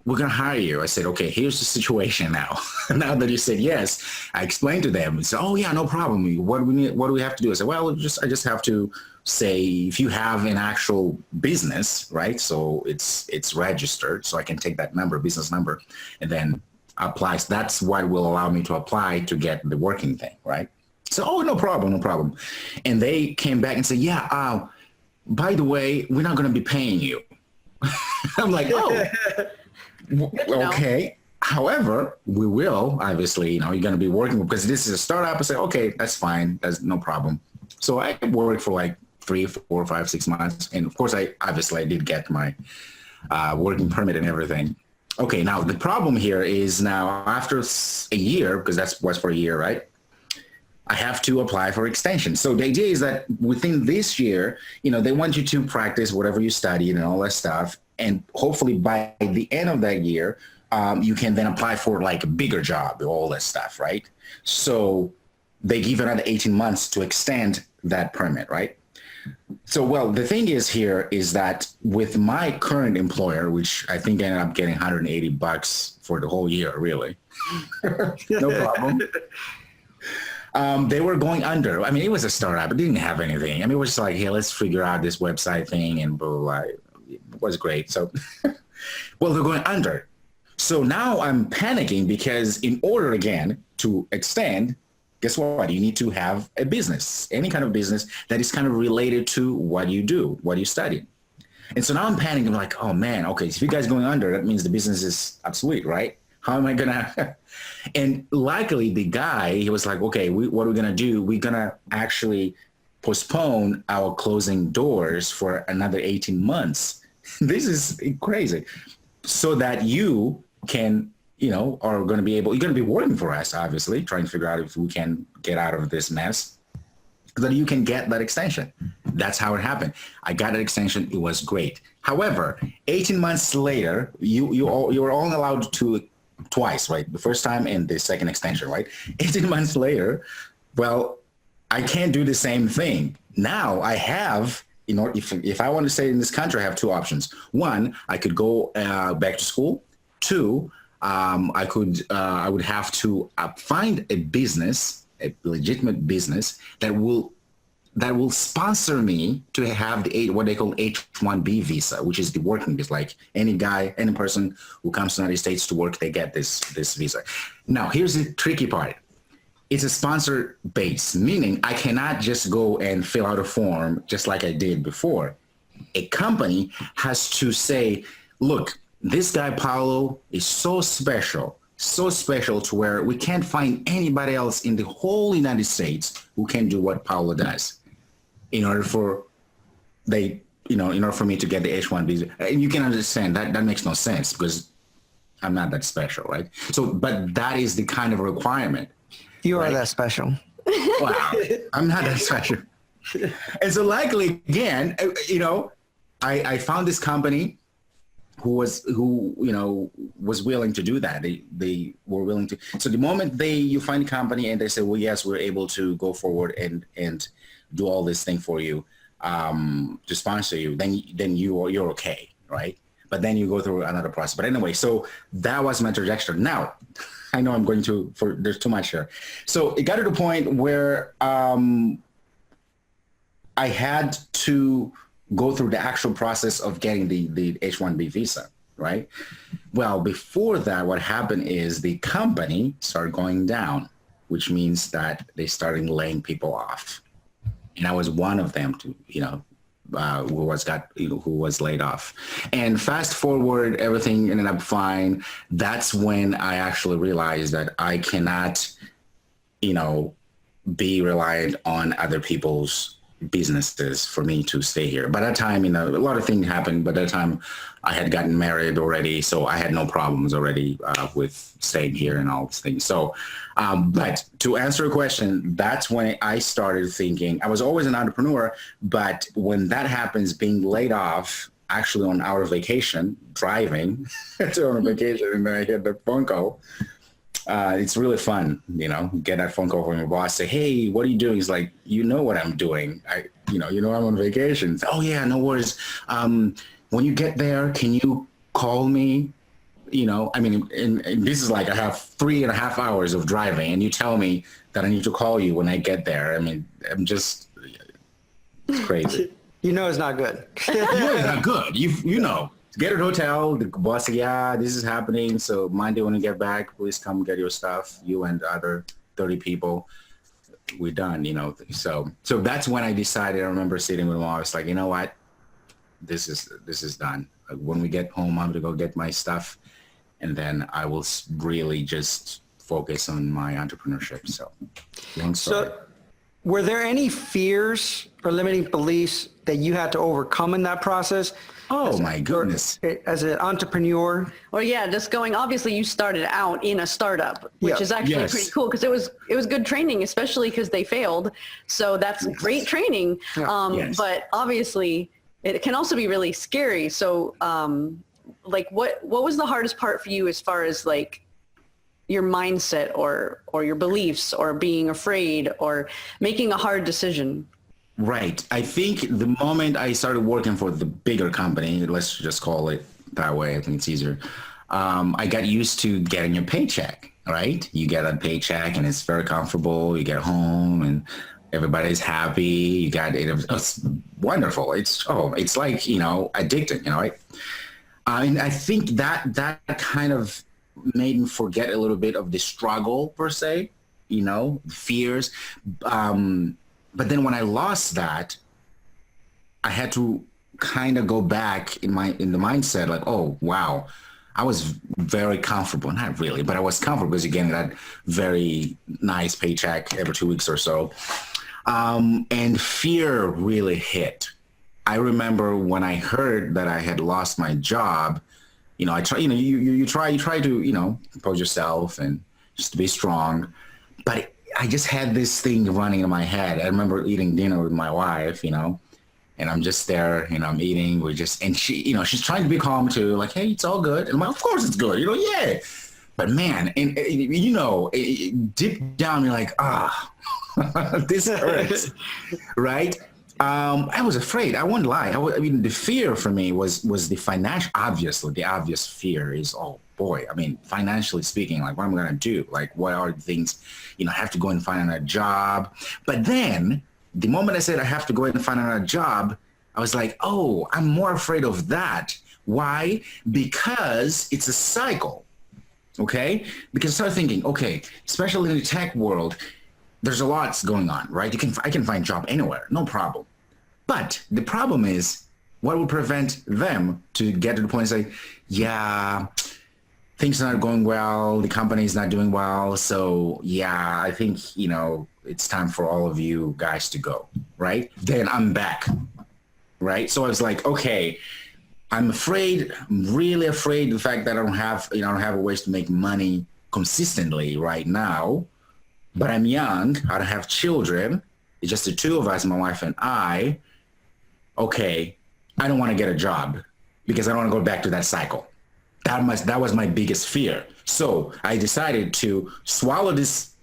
We're going to hire you. I said, okay, here's the situation now. Now that you said yes, I explained to them and said, oh yeah, no problem. What do we have to do? I said, well, I just have to say, if you have an actual business, right? So it's registered. So I can take that number, business number, and then apply. So that's what will allow me to apply to get the working thing, right? So, oh, no problem. And they came back and said, yeah, by the way, we're not going to be paying you. I'm like, oh, okay. However, we will, obviously, you're going to be working because this is a startup. I said, okay, that's fine. That's no problem. So I worked for like 3, 4, 5, 6 months. And of course, I did get my working permit and everything. Okay, now the problem here is now after a year, because that was for a year, right? I have to apply for extension. So the idea is that within this year, they want you to practice whatever you studied and all that stuff. And hopefully by the end of that year, you can then apply for like a bigger job, all that stuff, right? So they give another 18 months to extend that permit, right? So, well, the thing is that with my current employer, which I think I ended up getting $180 for the whole year, really, no problem. They were going under. I mean, it was a startup. It didn't have anything. I mean, it was just like, hey, let's figure out this website thing and blah, blah, blah. It was great. So, well, they're going under. So now I'm panicking because in order, again, to extend, guess what? You need to have a business, any kind of business that is kind of related to what you do, what you study. And so now I'm panicking. I'm like, oh man, okay, if you guys going under, that means the business is obsolete, right? How am I gonna? And luckily the guy, he was like, okay, what are we gonna do? We're gonna actually postpone our closing doors for another 18 months. This is crazy. So that you can, are going to be you're going to be working for us, obviously, trying to figure out if we can get out of this mess, so that you can get that extension. That's how it happened. I got an extension. It was great. However, 18 months later, you were only allowed to twice, right? The first time and the second extension, right? 18 months later, well, I can't do the same thing. Now I have, if I want to stay in this country, I have two options. One, I could go back to school. Two, I would have to find a business, a legitimate business that will sponsor me to have what they call H-1B visa, which is the working visa. Like any person who comes to the United States to work, they get this visa. Now, here's the tricky part. It's a sponsor base, meaning I cannot just go and fill out a form just like I did before. A company has to say, look, this guy, Paolo, is so special to where we can't find anybody else in the whole United States who can do what Paolo does. In order for they, in order for me to get the H-1 visa, and you can understand that makes no sense because I'm not that special, right? So, but that is the kind of requirement. You are that special. Wow, I'm not that special. And so likely again, I found this company who was willing to do that. They were willing to. So the moment you find a company and they say, well, yes, we're able to go forward and do all this thing for you, to sponsor you, then you're okay, right? But then you go through another process. But anyway, so that was my trajectory. Now, I know there's too much here. So it got to the point where I had to go through the actual process of getting the H-1B visa, right? Well, before that, what happened is the company started going down, which means that they started laying people off. And I was one of them who was laid off. And fast forward, everything ended up fine. That's when I actually realized that I cannot, be reliant on other people's businesses for me to stay here. By that time, a lot of things happened. By that time, I had gotten married already, so I had no problems already with staying here and all these things. So, but to answer your question, that's when I started thinking. I was always an entrepreneur, but when that happens, being laid off, actually on our vacation, driving to on a vacation, and then I get the phone call. It's really fun, get that phone call from your boss, say, hey, what are you doing? He's like, you know what I'm doing. I'm on vacation. Oh yeah, no worries. When you get there, can you call me? And this is like, I have 3.5 hours of driving and you tell me that I need to call you when I get there. It's crazy. It's not good. It's not good. Get a hotel, the boss said, yeah, this is happening. So Monday when you get back, please come get your stuff. You and the other 30 people, we're done, So that's when I decided. I remember sitting with mom. I was like, you know what? This is done. When we get home, I'm going to go get my stuff. And then I will really just focus on my entrepreneurship. So long story. So were there any fears or limiting beliefs that you had to overcome in that process? Oh my goodness. As an entrepreneur? Well, yeah, just going, obviously you started out in a startup, which is actually pretty cool because it was good training, especially because they failed. So that's great training. But obviously it can also be really scary. So what was the hardest part for you as far as like your mindset or your beliefs or being afraid or making a hard decision? Right. I think the moment I started working for the bigger company, let's just call it that way, I think it's easier. I got used to getting a paycheck, right? You get a paycheck and it's very comfortable. You get home and everybody's happy. It's wonderful. It's like, addicting, right? And I think that kind of made me forget a little bit of the struggle per se, fears. But then when I lost that, I had to kind of go back in the mindset like, oh, wow, I was very comfortable. Not really, but I was comfortable because you're getting that very nice paycheck every 2 weeks or so. And fear really hit. I remember when I heard that I had lost my job, I try, you try to, compose yourself and just to be strong. But I just had this thing running in my head. I remember eating dinner with my wife, and I'm just there, I'm eating. And she, she's trying to be calm too, like, hey, it's all good. And I'm like, of course it's good, yeah. But man, and deep down, you're like, this hurts, right? I was afraid. I wouldn't lie. The fear for me was the financial. Obviously, the obvious fear is, oh boy. Financially speaking, like, what am I going to do? Like, what are the things? I have to go and find another job. But then, the moment I said I have to go and find another job, I was like, oh, I'm more afraid of that. Why? Because it's a cycle. Okay? Because I started thinking, okay, especially in the tech world, there's a lot going on, right? I can find a job anywhere, no problem. But the problem is, what would prevent them to get to the point and say, yeah, things are not going well, the company is not doing well, so yeah, I think, it's time for all of you guys to go, right? Then I'm back. right? So I was like, okay, I'm afraid, I'm really afraid of the fact that I don't have, I don't have a ways to make money consistently right now, but I'm young, I don't have children. It's just the two of us, my wife and I. Okay, I don't want to get a job because I don't want to go back to that cycle. That was my biggest fear. So I decided to swallow this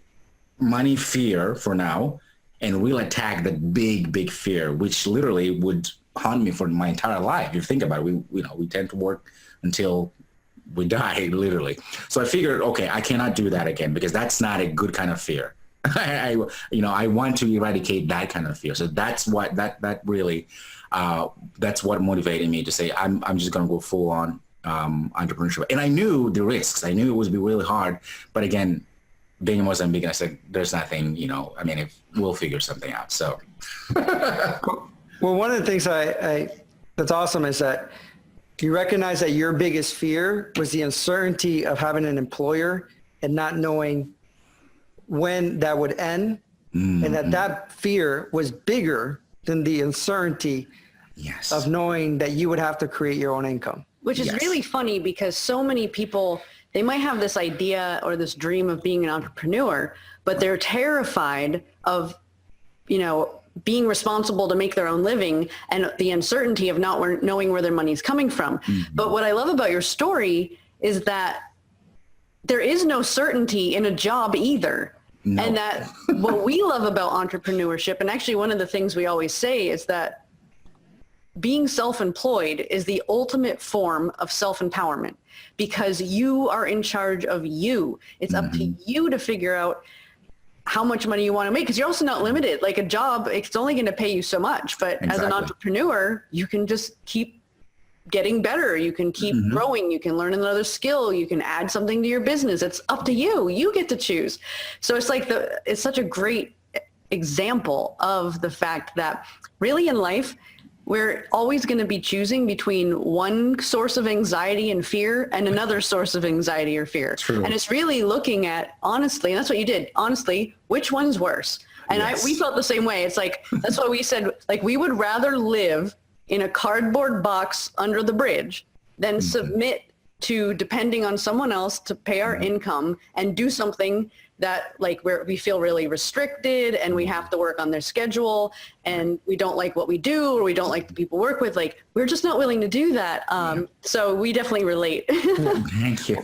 money fear for now and really attack the big fear, which literally would haunt me for my entire life. If you think about it, we tend to work until we die, literally. So I figured, okay, I cannot do that again because that's not a good kind of fear. I want to eradicate that kind of fear. So that's what that really that's what motivated me to say I'm just going to go full on entrepreneurship. And I knew the risks. I knew it would be really hard. But again, being in Mozambique, I said, there's nothing, we'll figure something out. So. Well, one of the things that's awesome is that you recognize that your biggest fear was the uncertainty of having an employer and not knowing when that would end, and that fear was bigger than the uncertainty of knowing that you would have to create your own income. Which is really funny because so many people, they might have this idea or this dream of being an entrepreneur, but they're terrified of, being responsible to make their own living and the uncertainty of not knowing where their money's coming from. But what I love about your story is that there is no certainty in a job either. No. And that what we love about entrepreneurship, and actually one of the things we always say is that being self-employed is the ultimate form of self-empowerment because you are in charge of you. It's up to you to figure out how much money you want to make because you're also not limited. Like a job, it's only going to pay you so much. But as an entrepreneur, you can just keep getting better. You can keep growing. You can learn another skill. You can add something to your business. It's up to you. You get to choose. So it's like it's such a great example of the fact that really in life, we're always going to be choosing between one source of anxiety and fear and another source of anxiety or fear. True. And it's really looking at, honestly, and that's what you did, honestly, which one's worse? And we felt the same way. It's like, that's why we said, like, we would rather live in a cardboard box under the bridge than submit to depending on someone else to pay our income and do something that like we feel really restricted and we have to work on their schedule and we don't like what we do or we don't like the people we work with. Like we're just not willing to do that. So we definitely relate. Thank you.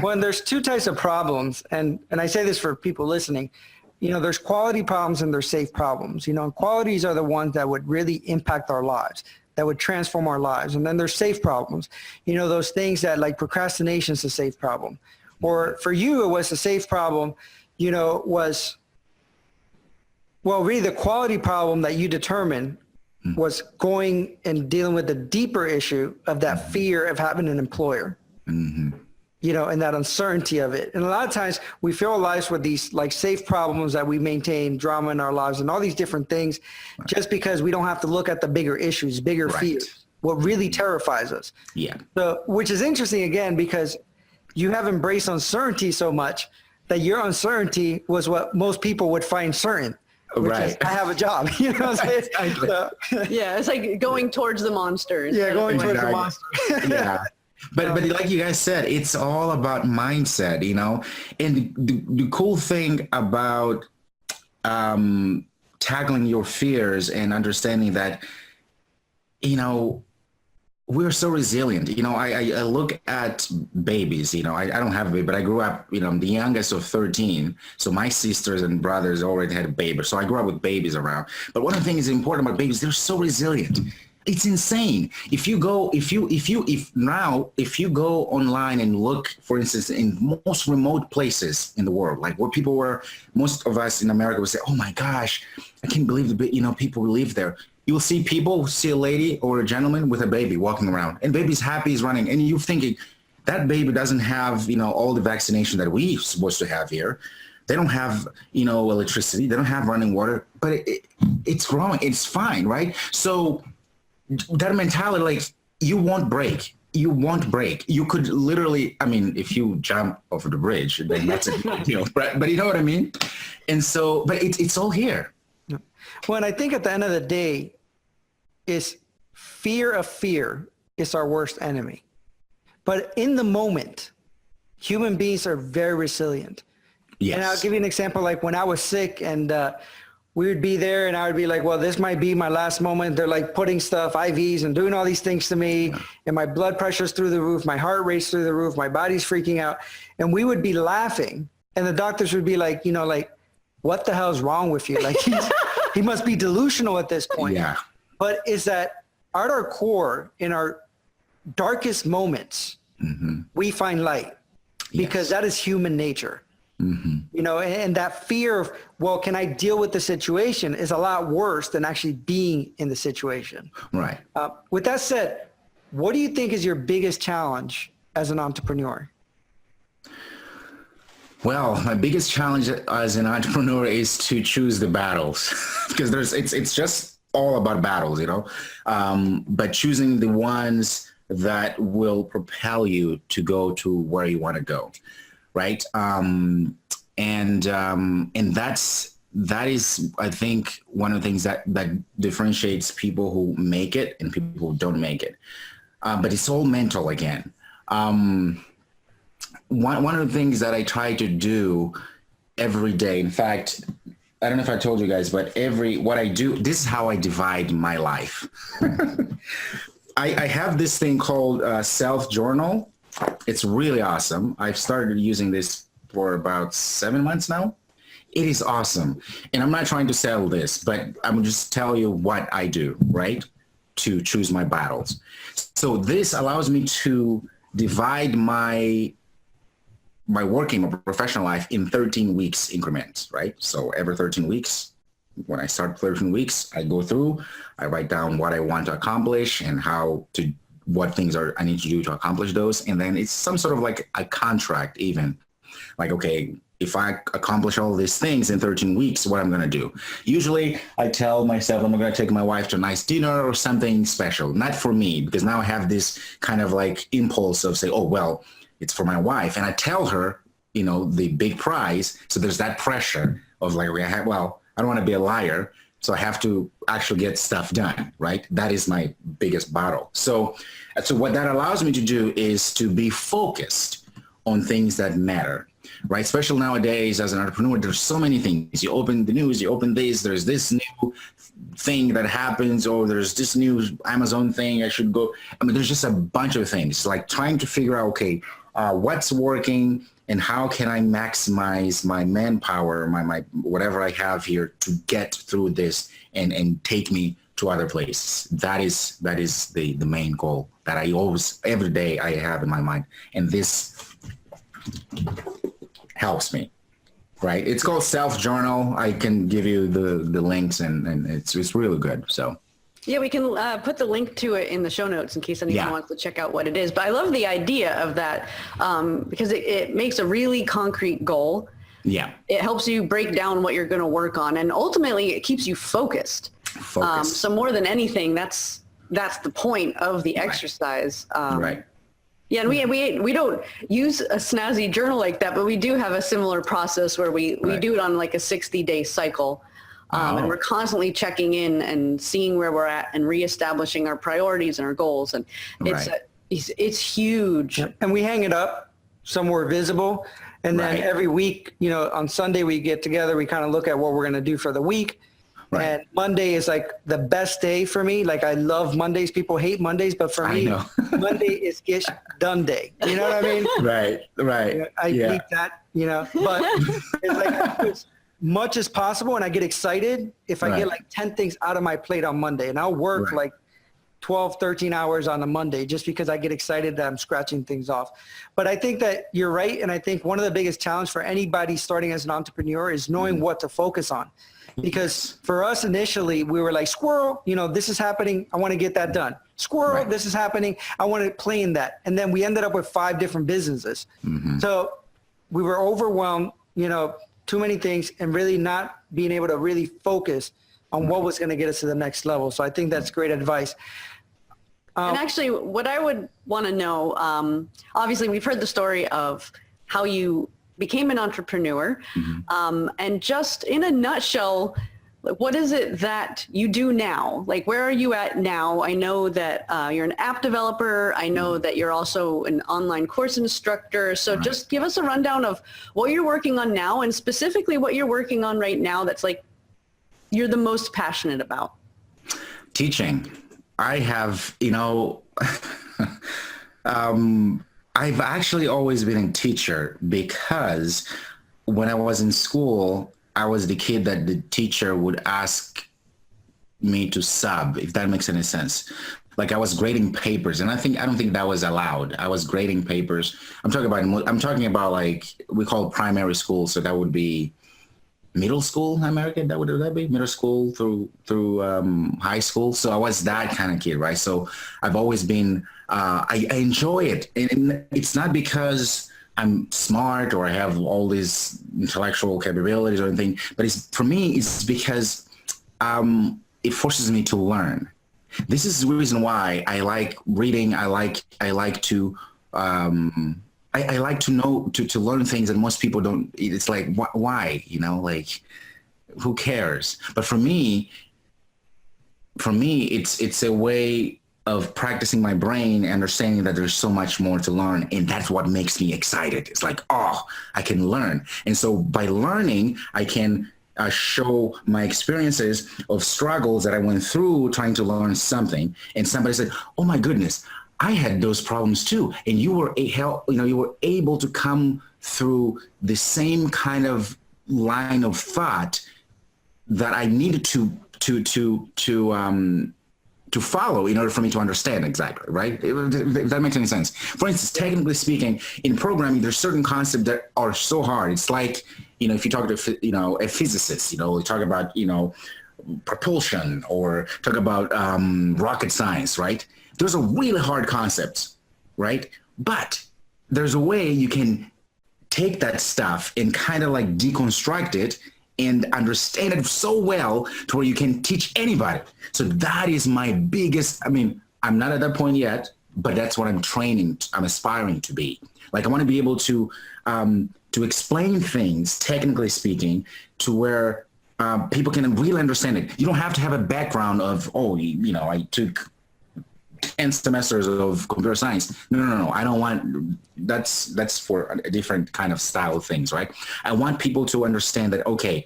Well, there's two types of problems. And I say this for people listening, there's quality problems and there's safe problems. Qualities are the ones that would really impact our lives, that would transform our lives. And then there's safe problems, those things that like procrastination is a safe problem. Or for you, it was a safe problem, was, well, really the quality problem that you determined was going and dealing with the deeper issue of that fear of having an employer, and that uncertainty of it. And a lot of times we fill our lives with these like safe problems that we maintain, drama in our lives and all these different things, just because we don't have to look at the bigger issues, bigger fears, what really terrifies us. Yeah. So, which is interesting again, because you have embraced uncertainty so much that your uncertainty was what most people would find certain. Which is, I have a job. You know what I'm saying? So, yeah, it's like going towards the monsters. Yeah, going towards the monsters. Yeah. But like you guys said, it's all about mindset, And the cool thing about tackling your fears and understanding that, we're so resilient. I look at babies, I don't have a baby, but I grew up, I'm the youngest of 13. So my sisters and brothers already had a baby. So I grew up with babies around. But one of the things that's important about babies, they're so resilient. It's insane. If you go online and look, for instance, in most remote places in the world, like where people were, most of us in America would say, oh my gosh, I can't believe people who live there. You'll see a lady or a gentleman with a baby walking around and baby's happy, he's running. And you're thinking that baby doesn't have, all the vaccination that we're supposed to have here. They don't have, electricity. They don't have running water, but it's growing. It's fine. Right. So that mentality, like you won't break. You won't break. You could literally, if you jump over the bridge, then that's a deal, right? But you know what I mean? And so, but it's all here. Well, and I think at the end of the day is fear of fear is our worst enemy. But in the moment, human beings are very resilient. Yes. And I'll give you an example. Like when I was sick and we would be there and I would be like, well, this might be my last moment. They're like putting stuff, IVs and doing all these things to me. And my blood pressure's through the roof. My heart rate's through the roof. My body's freaking out. And we would be laughing. And the doctors would be like, you know, like, what the hell is wrong with you? Like he must be delusional at this point. Yeah. But is that at our core, in our darkest moments, we find light because that is human nature. You know, and that fear of, well, can I deal with the situation is a lot worse than actually being in the situation. Right. With that said, what do you think is your biggest challenge as an entrepreneur? Well, my biggest challenge as an entrepreneur is to choose the battles because it's just all about battles, you know, but choosing the ones that will propel you to go to where you want to go. Right. And that is, I think, one of the things that differentiates people who make it and people who don't make it. But it's all mental again. One of the things that I try to do every day, in fact, I don't know if I told you guys, but what I do, this is how I divide my life. I have this thing called self-journal. It's really awesome. I've started using this for about 7 months now. It is awesome. And I'm not trying to sell this, but I'm just tell you what I do, right? To choose my battles. So this allows me to divide my working or professional life in 13 weeks increments, right? So every 13 weeks, when I start 13 weeks, I go through, I write down what I want to accomplish and what things I need to do to accomplish those. And then it's some sort of like a contract even. Like, okay, if I accomplish all these things in 13 weeks, what I'm going to do? Usually I tell myself I'm going to take my wife to a nice dinner or something special. Not for me, because now I have this kind of like impulse of say, oh, well, it's for my wife. And I tell her, you know, the big prize. So there's that pressure of like, I don't want to be a liar. So I have to actually get stuff done, right? That is my biggest battle. So what that allows me to do is to be focused on things that matter, right? Especially nowadays as an entrepreneur, there's so many things. You open the news, you open this, there's this new thing that happens, or there's this new Amazon thing I should go. I mean, there's just a bunch of things. Like trying to figure out, okay, what's working and how can I maximize my manpower, my whatever I have here to get through this and take me to other places. That is the main goal that I always, every day I have in my mind. And this helps me, right? It's called Self-Journal. I can give you the links and it's really good. So. Yeah, we can put the link to it in the show notes in case anyone wants to check out what it is. But I love the idea of that because it makes a really concrete goal. Yeah. It helps you break down what you're going to work on. And ultimately, it keeps you focused. So more than anything, that's the point of the exercise. Right. Yeah, and we don't use a snazzy journal like that, but we do have a similar process where we do it on like a 60-day cycle. And we're constantly checking in and seeing where we're at and reestablishing our priorities and our goals. And it's huge. Yep. And we hang it up somewhere visible. And then every week, you know, on Sunday we get together, we kind of look at what we're going to do for the week. Right. And Monday is like the best day for me. Like I love Mondays. People hate Mondays, but for me, Monday is get done day. You know what I mean? Right. You know, I hate that, you know, but it's like I do as much as possible. And I get excited if I get like 10 things out of my plate on Monday, and I'll work like 12, 13 hours on a Monday just because I get excited that I'm scratching things off. But I think that you're right. And I think one of the biggest challenges for anybody starting as an entrepreneur is knowing what to focus on. Because for us initially, we were like, squirrel, you know, this is happening. I want to get that done. Squirrel, this is happening. I want to play in that. And then we ended up with 5 different businesses. So we were overwhelmed, you know, too many things, and really not being able to really focus on what was going to get us to the next level. So I think that's great advice. And actually, what I would want to know, obviously, we've heard the story of how you became an entrepreneur. And just in a nutshell, Like, what is it that you do now? Like, where are you at now? I know that you're an app developer. I know that you're also an online course instructor. So just give us a rundown of what you're working on now, and specifically what you're working on right now that's like you're the most passionate about. Teaching. I have, I've actually always been a teacher, because when I was in school, I was the kid that the teacher would ask me to sub, if that makes any sense. Like, I was grading papers, and I don't think that was allowed. I was grading papers. I'm talking about like, we call it primary school, so that would be middle school in America. Would that be middle school through high school? So I was that kind of kid, right? So I've always been. I enjoy it, and it's not because I'm smart or I have all these intellectual capabilities or anything, but for me, it's because it forces me to learn. This is the reason why I like reading. I like to I like to know, to learn things that most people don't. It's like, why, like, who cares? But for me, it's a way of practicing my brain, understanding that there's so much more to learn. And that's what makes me excited. It's like, oh, I can learn. And so by learning, I can show my experiences of struggles that I went through trying to learn something. And somebody said, oh my goodness, I had those problems too. And you were able to come through the same kind of line of thought that I needed to follow in order for me to understand exactly, right? If that makes any sense. For instance, technically speaking, in programming, there's certain concepts that are so hard. It's like, if you talk to, a physicist, we talk about, propulsion, or talk about rocket science, right? Those are really hard concepts, right? But there's a way you can take that stuff and kind of like deconstruct it and understand it so well to where you can teach anybody. So that is my biggest, I'm not at that point yet, but that's what I'm aspiring to be. Like, I want to be able to explain things, technically speaking, to where people can really understand it. You don't have to have a background of, I took 10 semesters of computer science. No. I don't want, that's for a different kind of style of things, right? I want people to understand that, okay,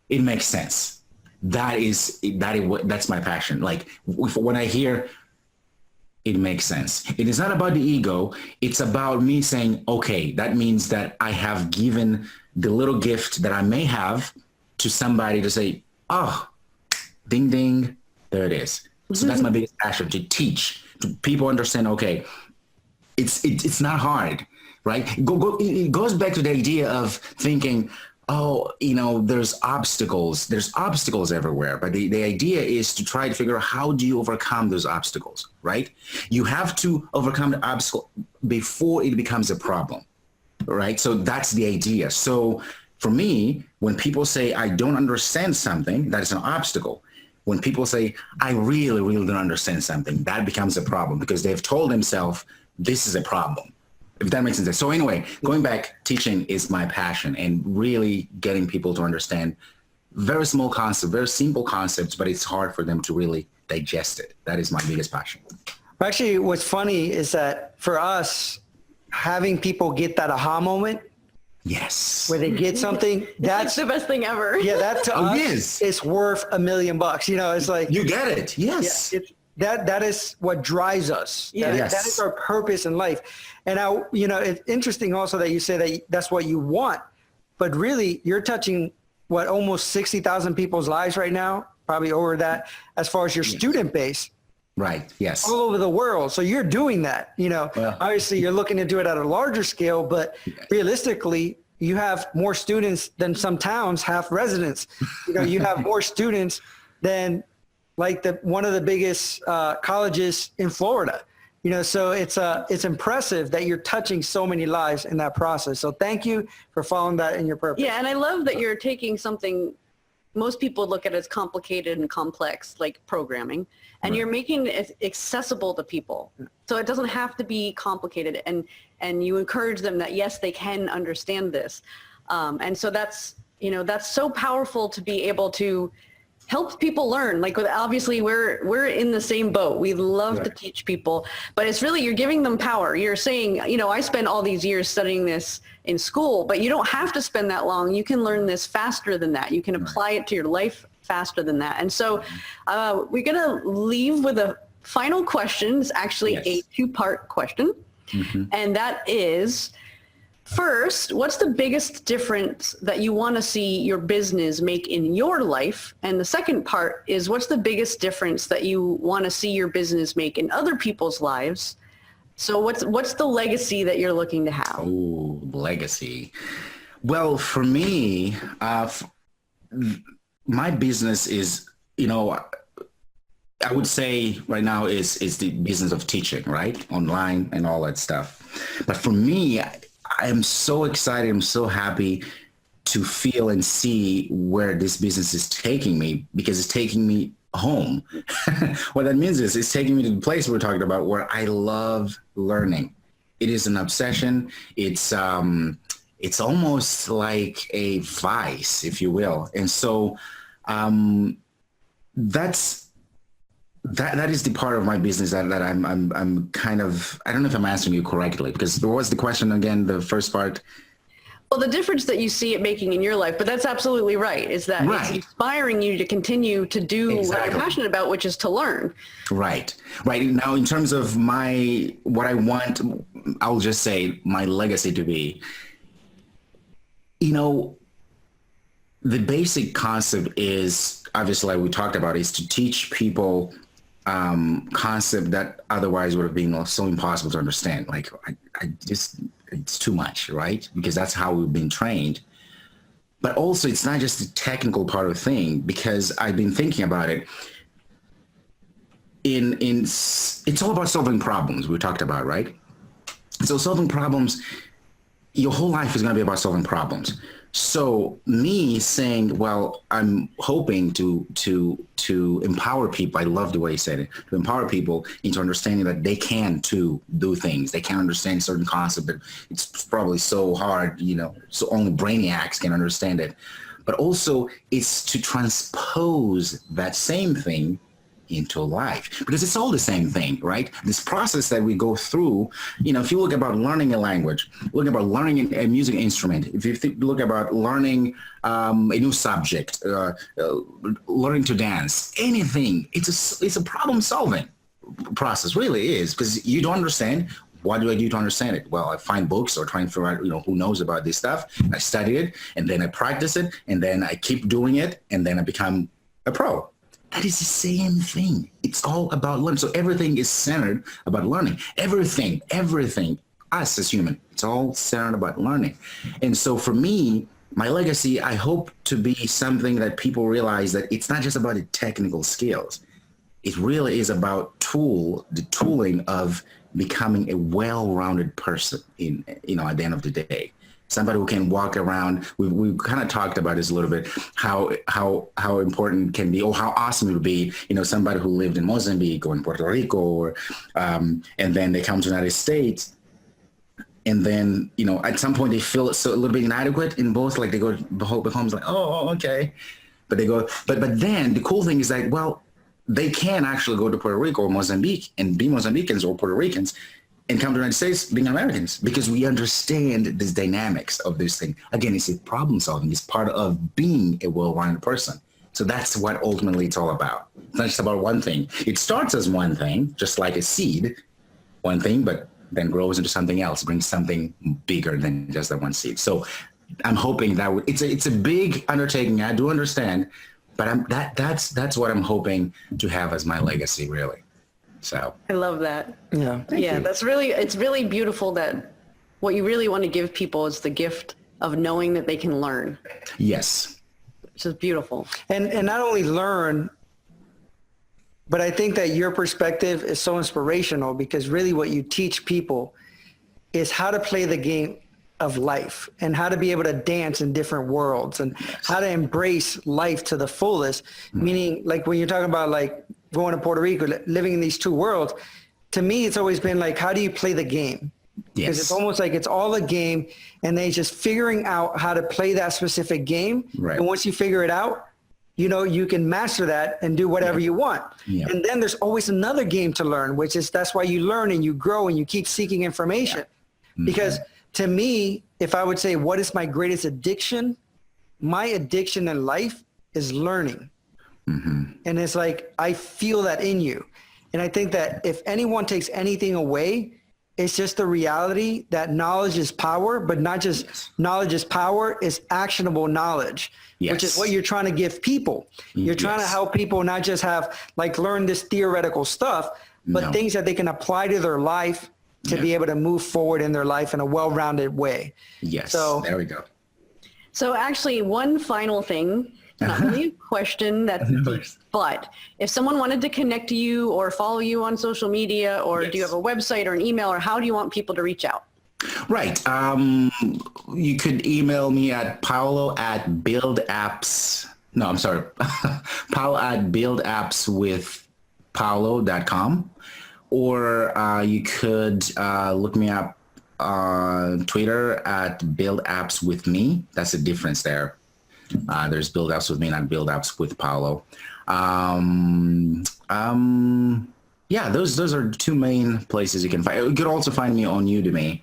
it makes sense. That's my passion. Like, when I hear it makes sense, it is not about the ego. It's about me saying, okay, that means that I have given the little gift that I may have to somebody to say, oh, ding, ding, there it is. So that's my biggest passion, to teach, to people understand, okay, it's not hard, right? It goes back to the idea of thinking, oh, there's obstacles everywhere. But the idea is to try to figure out, how do you overcome those obstacles, right? You have to overcome the obstacle before it becomes a problem, right? So that's the idea. So for me, when people say I don't understand something, that is an obstacle. When people say, I really, really don't understand something, that becomes a problem, because they've told themselves this is a problem, if that makes sense. So anyway, going back, teaching is my passion, and really getting people to understand very small concepts, very simple concepts, but it's hard for them to really digest it. That is my biggest passion. Actually, what's funny is that for us, having people get that aha moment, yes, where they get something, that's like the best thing ever. Yeah, that to us is worth $1 million. It's like, you get it. Yes. Yeah, that is what drives us. Yeah. That is our purpose in life. And it's interesting also that you say that's what you want, but really you're touching almost 60,000 people's lives right now, probably over that, as far as your student base. Right. Yes. All over the world. So you're doing that, obviously you're looking to do it at a larger scale, but realistically you have more students than some towns have residents. You have more students than like one of the biggest colleges in Florida, so it's impressive that you're touching so many lives in that process. So thank you for following that in your purpose. Yeah. And I love that you're taking something most people look at as complicated and complex, like programming, and you're making it accessible to people. So it doesn't have to be complicated, and you encourage them that, yes, they can understand this. And so that's that's so powerful to be able to help people learn. Like obviously we're in the same boat. We love to teach people, but it's really, you're giving them power. You're saying, I spent all these years studying this in school, but you don't have to spend that long. You can learn this faster than that. You can apply it to your life faster than that. And so we're going to leave with a final question. It's actually a two-part question. And that is, first, what's the biggest difference that you want to see your business make in your life? And the second part is, what's the biggest difference that you want to see your business make in other people's lives? So what's the legacy that you're looking to have? Oh, legacy. Well, for me, my business is, I would say right now is the business of teaching, right? Online and all that stuff. But for me, I am so excited. I'm so happy to feel and see where this business is taking me, because it's taking me home. What that means is it's taking me to the place we're talking about where I love learning. It is an obsession. It's almost like a vice, if you will. And so that is the part of my business that I'm kind of, I don't know if I'm answering you correctly, because what was the question again, the first part? Well, the difference that you see it making in your life, but that's absolutely right, is that it's inspiring you to continue to do what you're passionate about, which is to learn. Right. Now, in terms of what I want, I'll just say my legacy to be, the basic concept is, obviously, like we talked about, is to teach people concept that otherwise would have been so impossible to understand. Like it's too much, right? Because that's how we've been trained. But also, it's not just the technical part of the thing, because I've been thinking about it. It's all about solving problems, we talked about, right? So solving problems, your whole life is going to be about solving problems. So me saying, well, I'm hoping to empower people. I love the way he said it, to empower people into understanding that they can too do things. They can understand certain concepts, but it's probably so hard, so only brainiacs can understand it. But also it's to transpose that same thing into life, because it's all the same thing, right? This process that we go through, if you look about learning a language, look about learning a music instrument, if you look about learning a new subject, learning to dance, anything, it's a problem solving process, really is, because you don't understand. What do I do to understand it? Well, I find books or try and figure out, who knows about this stuff. I study it, and then I practice it, and then I keep doing it, and then I become a pro. That is the same thing. It's all about learning. So everything is centered about learning. Everything, us as human, it's all centered about learning. And so for me, my legacy, I hope to be something that people realize that it's not just about the technical skills. It really is about the tooling of becoming a well-rounded person at the end of the day. Somebody who can walk around. We kind of talked about this a little bit, how important can be, or how awesome it would be, somebody who lived in Mozambique or in Puerto Rico, or and then they come to the United States, and then at some point they feel so a little bit inadequate in both. Like they go home, like, oh, okay, but they go, but then the cool thing is that, well, they can actually go to Puerto Rico or Mozambique and be Mozambicans or Puerto Ricans, and come to the United States being Americans, because we understand the dynamics of this thing. Again, it's a problem solving. It's part of being a well-rounded person. So that's what ultimately it's all about. It's not just about one thing. It starts as one thing, just like a seed, one thing, but then grows into something else, brings something bigger than just that one seed. So I'm hoping that it's a big undertaking. I do understand, but that's what I'm hoping to have as my legacy, really. So I love that. Yeah. It's really beautiful that what you really want to give people is the gift of knowing that they can learn. Yes. Which is beautiful. And not only learn, but I think that your perspective is so inspirational, because really what you teach people is how to play the game of life and how to be able to dance in different worlds and how to embrace life to the fullest. Meaning, like when you're talking about like going to Puerto Rico, living in these two worlds, to me, it's always been like, how do you play the game? Because Yes. it's almost like it's all a game, and they just figuring out how to play that specific game. Right. And once you figure it out, you know, you can master that and do whatever you want. Yeah. And then there's always another game to learn, which is that's why you learn and you grow and you keep seeking information. Because to me, if I would say, what is my greatest addiction? My addiction in life is learning. And it's like, I feel that in you. And I think that if anyone takes anything away, it's just the reality that knowledge is power, but not just knowledge is power, it's actionable knowledge, which is what you're trying to give people. You're trying to help people not just have like learn this theoretical stuff, but things that they can apply to their life to be able to move forward in their life in a well-rounded way. Yes. So there we go. So actually, one final thing, not really a question, that's deep, but if someone wanted to connect to you or follow you on social media, or do you have a website or an email, or how do you want people to reach out? Right. You could email me at Paolo@buildapps. No, I'm sorry. Paolo@buildappswithpaolo.com. Or you could look me up on Twitter at Build Apps With Me. That's the difference there. There's Build Apps With Me, not Build Apps With Paolo. Yeah, those are two main places you can find. You could also find me on Udemy.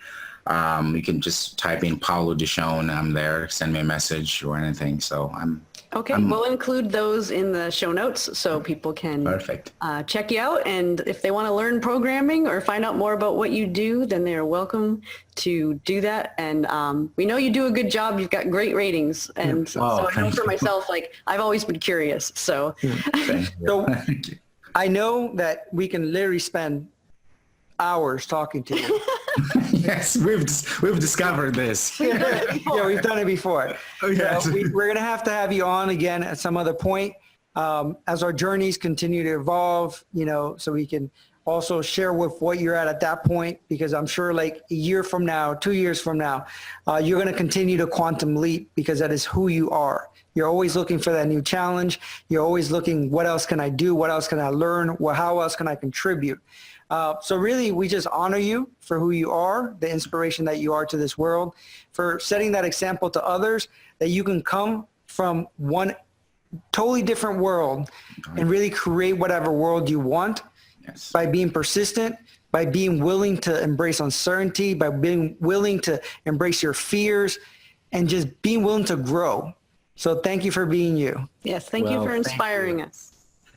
You can just type in Paulo Dijon. I'm there. Send me a message or anything. So Okay, we'll include those in the show notes so people can check you out. And if they want to learn programming or find out more about what you do, then they're welcome to do that. And we know you do a good job. You've got great ratings. And so I know for myself, like I've always been curious. So, So I know that we can literally spend hours talking to you. Yes, we've discovered this. Yeah, we've done it before. Yes. So we're going to have you on again at some other point as our journeys continue to evolve, you know, so we can also share with what you're at that point, because I'm sure like a year from now, 2 years from now, you're going to continue to quantum leap, because that is who you are. You're always looking for that new challenge. You're always looking, what else can I do? What else can I learn? Well, how else can I contribute? So really, we just honor you for who you are, the inspiration that you are to this world, for setting that example to others, that you can come from one totally different world and really create whatever world you want by being persistent, by being willing to embrace uncertainty, by being willing to embrace your fears, and just being willing to grow. So thank you for being you. Yes, thank you for inspiring us.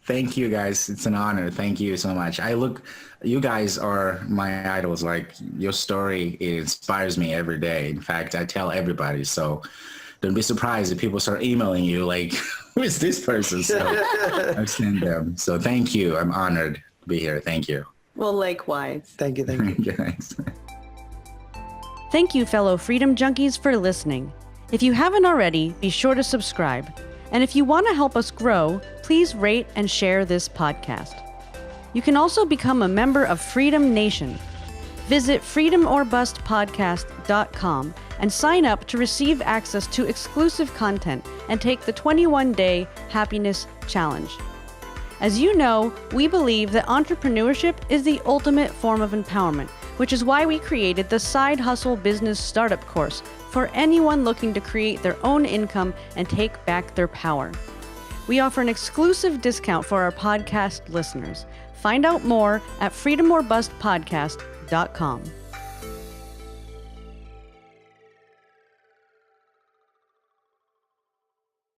Thank you, guys. It's an honor. Thank you so much. You guys are my idols. Like, your story, it inspires me every day. In fact, I tell everybody. So don't be surprised if people start emailing you like, who is this person? So I've seen them. So thank you. I'm honored to be here. Thank you. Well, likewise. Thank you. Thank you. Thanks. Thank you, fellow Freedom Junkies, for listening. If you haven't already, be sure to subscribe. And if you want to help us grow, please rate and share this podcast. You can also become a member of Freedom Nation. Visit freedomorbustpodcast.com and sign up to receive access to exclusive content and take the 21-day happiness challenge. As you know, we believe that entrepreneurship is the ultimate form of empowerment, which is why we created the Side Hustle Business Startup course for anyone looking to create their own income and take back their power. We offer an exclusive discount for our podcast listeners. Find out more at freedomorbustpodcast.com.